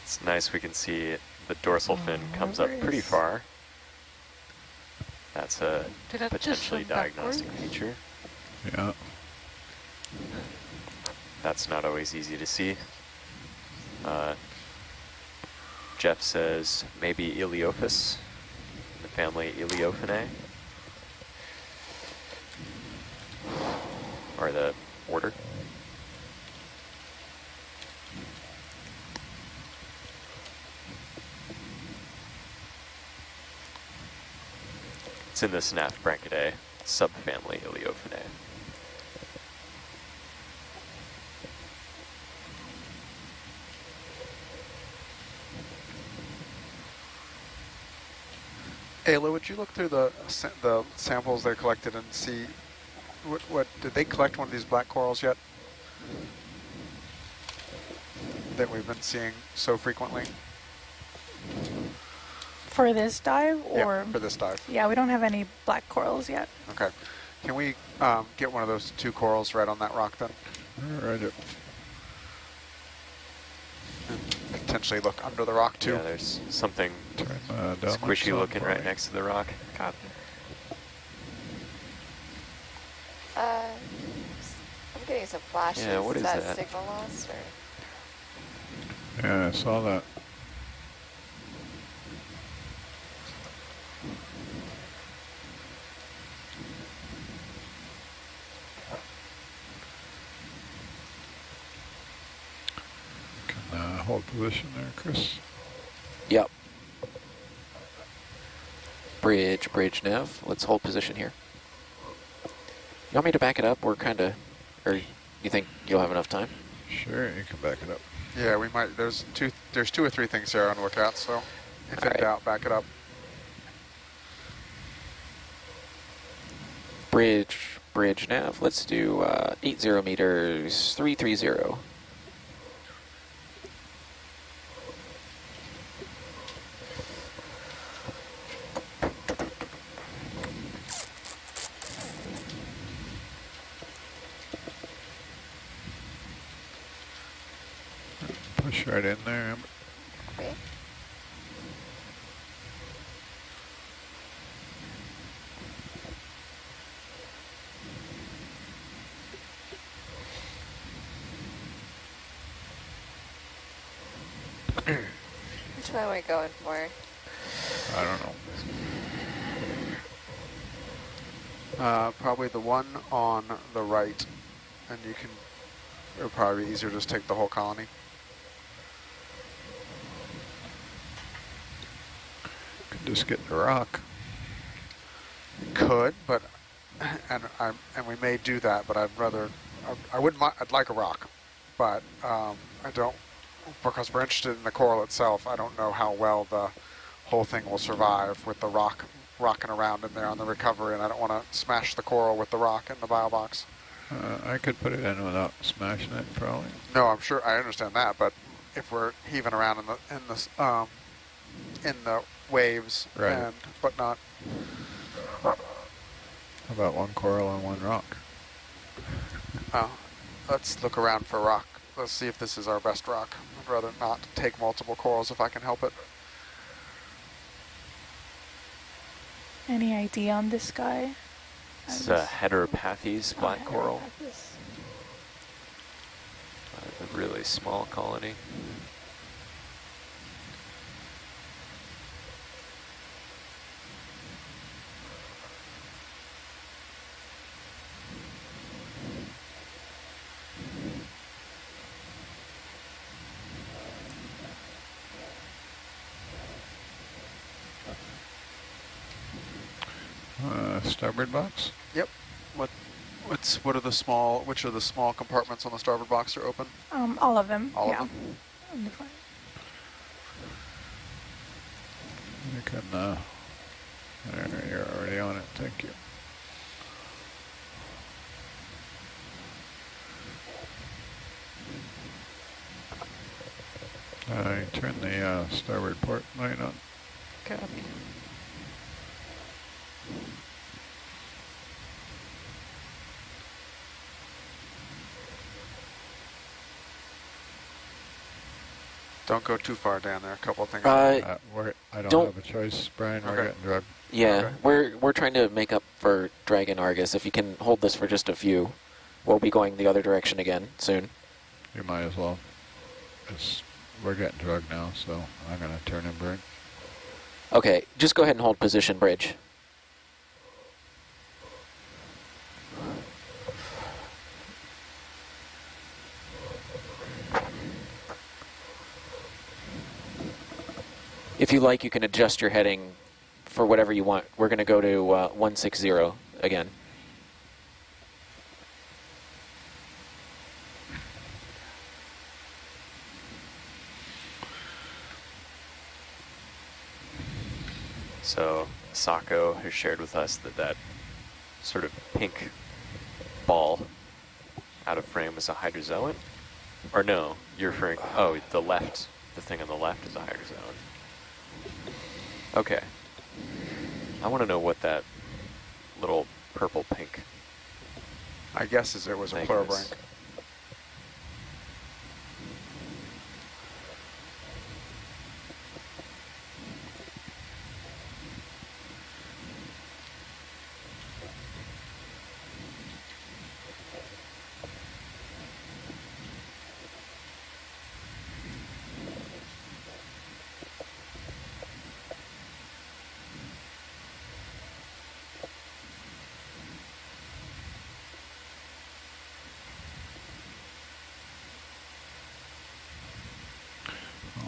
It's nice we can see the dorsal fin comes up pretty far. That's a potentially diagnostic feature. Yeah. That's not always easy to see. Jeff says maybe Iliophis, in the family Iliophinae, or the order. It's in the Snaphbranchidae subfamily Iliophinae. Ayla, would you look through the samples they collected and see what did they collect one of these black corals yet that we've been seeing so frequently? For this dive, or yeah, for this dive? Yeah, we don't have any black corals yet. Okay, can we get one of those 2 corals right on that rock then? Right. Potentially look under the rock too. Yeah, there's something down squishy looking right next to the rock. Copy. I'm getting some flashes. Yeah, what is that? Signal loss or? Yeah, I saw that. Can hold position there, Chris. Yep. Bridge nav. Let's hold position here. You want me to back it up? We're kind of, or you think you'll have enough time? Sure, you can back it up. Yeah, we might. There's 2 or 3 things there on look at, so if in doubt, back it up. Bridge nav. Let's do 80 meters, 330. Push right in there, Amber. Okay. Which one am I going for? I don't know. Probably the one on the right, and you can. It'll probably be easier to just take the whole colony. Could just get the rock. Could, but and we may do that, but I'd rather. I wouldn't mind. I'd like a rock, but I don't, because we're interested in the coral itself. I don't know how well the whole thing will survive with the rock rocking around in there on the recovery, and I don't want to smash the coral with the rock in the bio box. I could put it in without smashing it, probably. No, I'm sure I understand that, but if we're heaving around in the waves right, and whatnot. How about 1 coral on 1 rock? Let's look around for a rock. Let's see if this is our best rock. I'd rather not take multiple corals if I can help it. Any idea on this guy? It's a Heteropathes black coral. A really small colony. starboard box? Yep. What are the small? Which are the small compartments on the starboard box are open? All of them. All yeah. of them. On the front. You can, there, you're already on it, thank you. Turn the starboard port light on. Copy. Don't go too far down there. A couple of things. I don't have a choice, Brian. We're getting drugged. Yeah, Okay. we're trying to make up for Dragon Argus. If you can hold this for just a few, we'll be going the other direction again soon. You might as well. We're getting drugged now, so I'm going to turn and burn. Okay, just go ahead and hold position, bridge. If you like, you can adjust your heading for whatever you want. We're going to go to 160 again. So Sako has shared with us that sort of pink ball out of frame is a hydrozoan? Or no, you're referring, oh, the thing on the left is a hydrozoan. Okay. I want to know what that little purple-pink I guess it was a thing pleurobrink. is.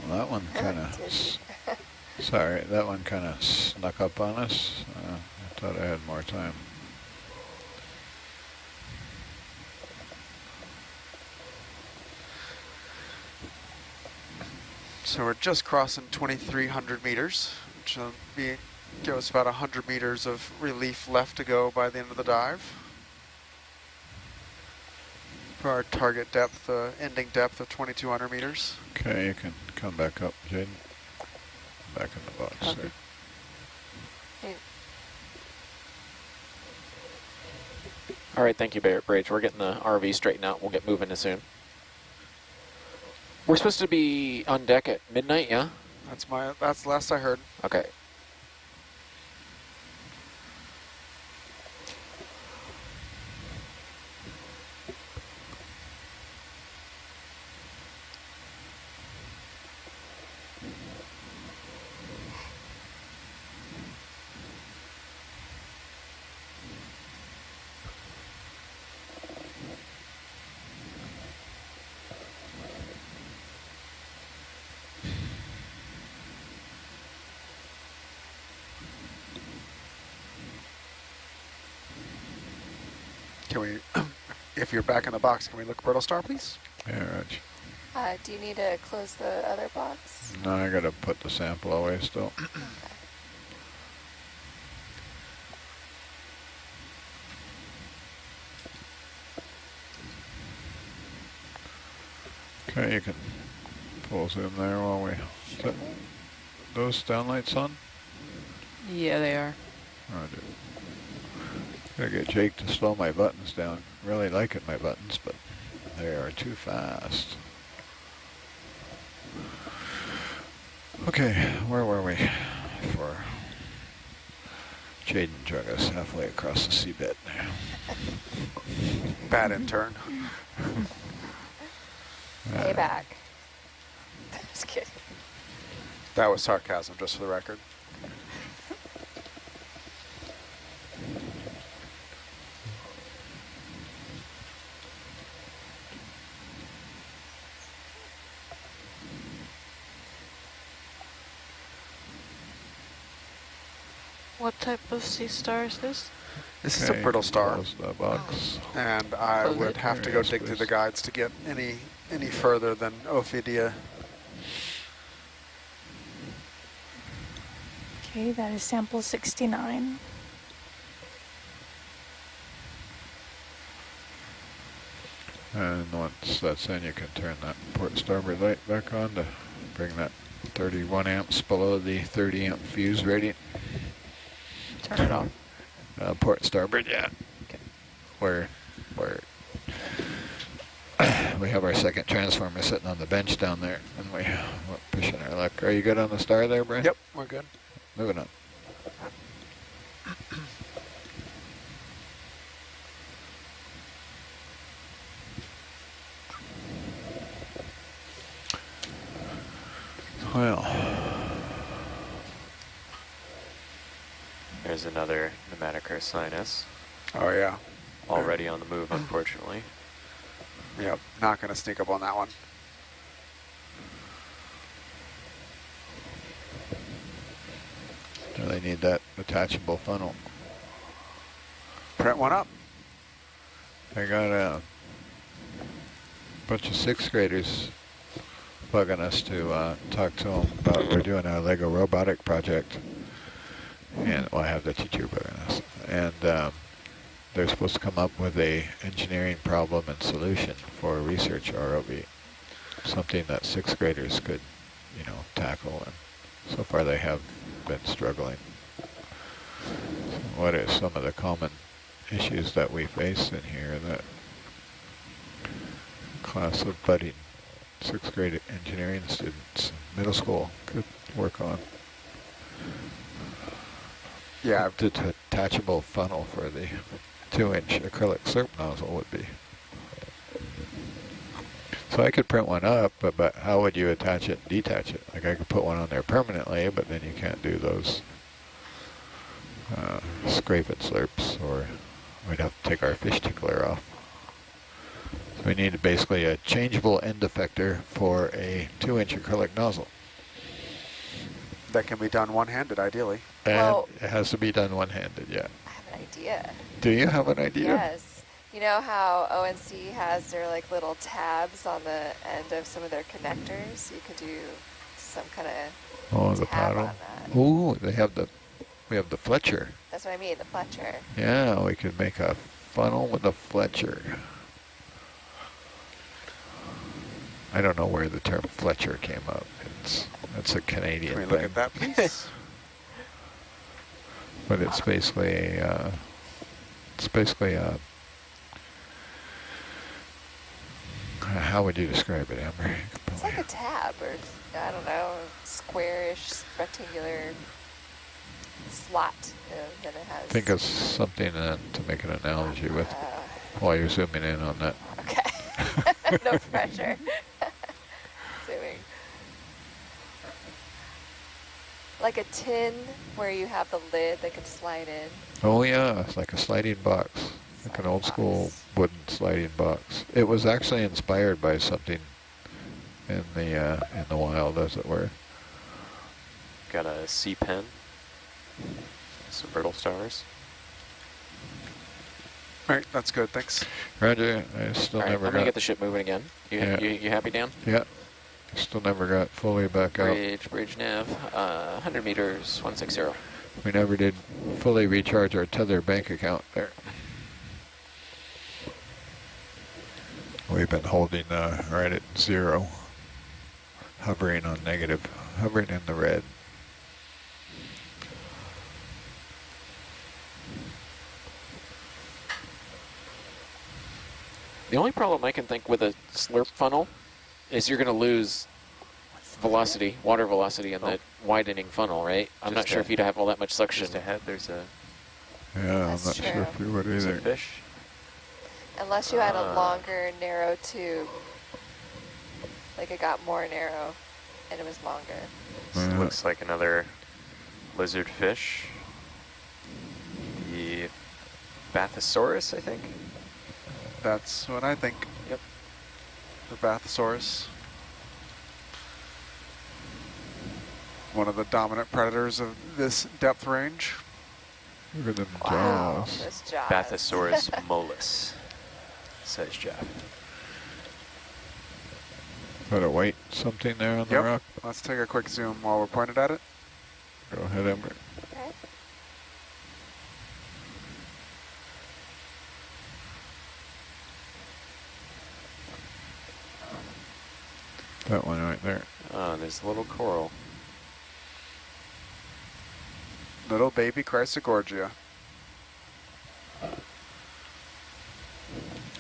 Well, that one kind of, sorry, that one kind of snuck up on us. I thought I had more time. So we're just crossing 2,300 meters, which will give us about 100 meters of relief left to go by the end of the dive. For our target depth, ending depth of 2,200 meters. Okay, you can come back up, Jaden. Back in the box there. All right, thank you, Bridge. We're getting the RV straightened out. We'll get moving as soon. We're supposed to be on deck at midnight, yeah? That's the last I heard. Okay. Can we, if you're back in the box, can we look brittle star, please? Yeah, Reg. Do you need to close the other box? No, I got to put the sample away still. Okay, you can pull zoom there while we... Sure. Those downlights on? Yeah, they are. Oh, dude. Gotta get Jake to slow my buttons down. Really liking my buttons, but they are too fast. Okay, where were we? For Jaden drug us halfway across the seabed. Bad intern. Payback. Just kidding. That was sarcasm, just for the record. What type of sea star is this? This is a brittle star, close the box. and I Close would it. have to go dig through the guides to get any further than Ophidia. Okay, that is sample 69. And once that's in, you can turn that port starboard light back on to bring that 31 amps below the 30 amp fuse rating. Turn it off. Port starboard, yeah. Okay. Where we have our second transformer sitting on the bench down there, and we're pushing our luck. Are you good on the star there, Brian? Yep, we're good. Moving on. Well, There's another pneumatic air sinus. Oh yeah. Already on the move, unfortunately. Yep, not going to sneak up on that one. do they need that attachable funnel? Print one up. I got a bunch of 6th graders bugging us to talk to them about, we're doing a Lego robotic project, and well, I have the teacher bugging us, and they're supposed to come up with a engineering problem and solution for a research ROV, something that 6th graders could, you know, tackle, and so far they have been struggling. So what are some of the common issues that we face in here that class of budding 6th grade engineering students, middle school, could work on? Yeah. The detachable funnel for the 2-inch acrylic slurp nozzle would be. So I could print one up, but how would you attach it and detach it? Like I could put one on there permanently, but then you can't do those scrape it slurps, or we'd have to take our fish tickler off. So we need basically a changeable end effector for a 2-inch acrylic nozzle. That can be done one-handed, ideally. And Well, it has to be done one-handed, yeah. I have an idea. Do you have an idea? Yes. You know how ONC has their like little tabs on the end of some of their connectors? You could do some kind of Oh, the tab paddle. on that. Ooh, we have the Fletcher. That's what I mean, the Fletcher. Yeah, we could make a funnel with a Fletcher. I don't know where the term Fletcher came up. That's a Canadian Can we thing. look at that, please? But it's basically a, how would you describe it, Amber? It's like a tab, or I don't know, squarish, rectangular slot. Then it has. Think of something to make an analogy with while you're zooming in on that. Okay. No pressure. Zooming. Like a tin where you have the lid that can slide in. Oh yeah, it's like a sliding box, like an old school wooden sliding box. It was actually inspired by something in the wild, as it were. Got a C pen, some brittle stars. All right, that's good, thanks. Roger, I still All right, never I'm gonna got. get the ship moving again. You happy, Dan? Yeah, still never got fully back out. Bridge nav, 100 meters, 160. We never did fully recharge our tether bank account there. We've been holding right at 0, hovering on negative, hovering in the red. The only problem I can think with a slurp funnel is you're going to lose velocity, water velocity in the widening funnel, right? I'm not sure if you'd have all that much suction. Just ahead, there's a Yeah, That's I'm not sure if we would either. fish. Unless you had a longer, narrow tube. Like it got more narrow and it was longer. This looks like another lizard fish. The Bathosaurus, I think. That's what I think. Yep. The Bathosaurus. One of the dominant predators of this depth range. Look at them Wow, jaws. those jaws. Bathosaurus mollis, says Jeff. Got a white something there on the rock? Let's take a quick zoom while we're pointed at it. Go ahead, Amber. Okay. That one right there. Oh, there's a little coral. Little baby Chrysogorgia.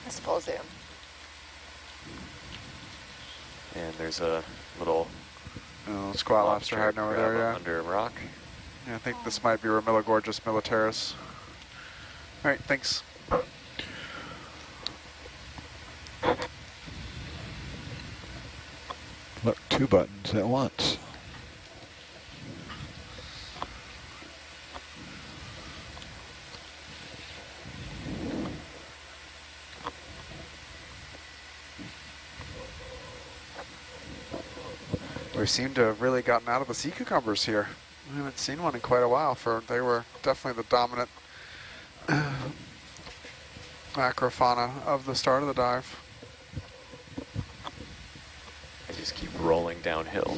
Let's full zoom. And there's a little squat lobster hiding over there, yeah. Under a rock. Yeah, I think this might be Romilogorgus militaris. All right, thanks. Look, 2 buttons at once. We seem to have really gotten out of the sea cucumbers here. We haven't seen one in quite a while. They were definitely the dominant macrofauna of the start of the dive. I just keep rolling downhill.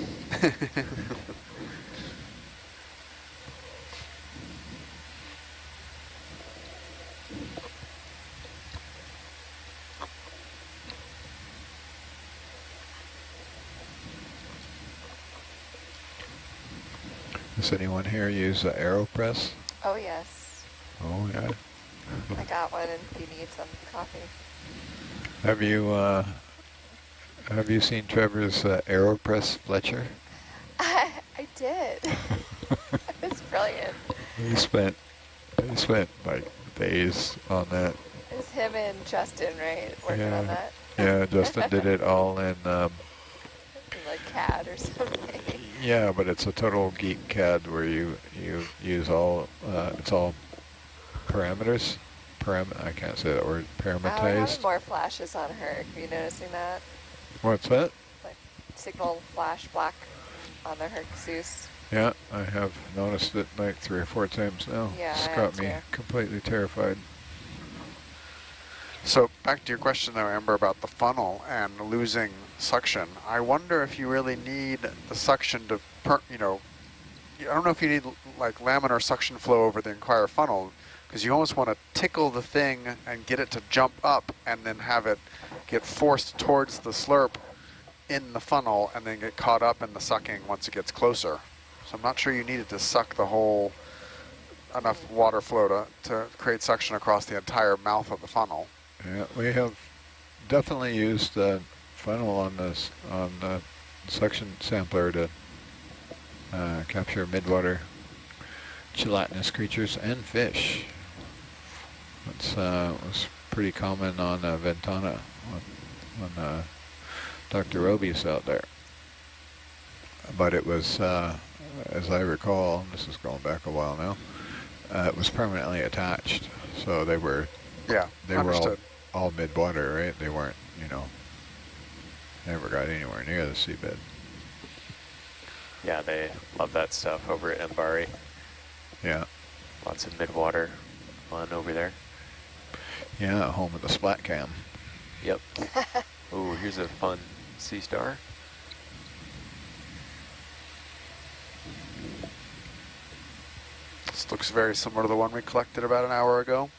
Does anyone here use AeroPress? Oh, yes. Oh, yeah. I got one if you need some coffee. Have you seen Trevor's AeroPress Fletcher? I did. It was brilliant. He spent like days on that. It was him and Justin, right, working on that? Yeah, Justin did it all in like CAD or something. yeah, but it's a total geek CAD where you use all it's all parameters. I can't say that word. We're having Parameterized. more flashes on her. Are you noticing that? What's that? Like signal flash black on the Hercules. Yeah, I have noticed it like 3 or 4 times now. Yeah, It's I got have me too. completely terrified. So back to your question though, Amber, about the funnel and losing suction. I wonder if you really need the suction to, I don't know if you need like laminar suction flow over the entire funnel, because you almost want to tickle the thing and get it to jump up and then have it get forced towards the slurp in the funnel and then get caught up in the sucking once it gets closer. So I'm not sure you needed to suck the whole, enough water flow to create suction across the entire mouth of the funnel. Yeah, we have definitely used the funnel on the suction sampler to capture midwater gelatinous creatures and fish. That's was pretty common on Ventana when Dr. Roby's out there. But it was, as I recall, this is going back a while now, it was permanently attached, so they were all midwater, right? They weren't, never got anywhere near the seabed. Yeah, they love that stuff over at Mbari. Yeah. Lots of midwater fun over there. Yeah, home of the splat cam. Yep. Ooh, here's a fun sea star. This looks very similar to the one we collected about an hour ago.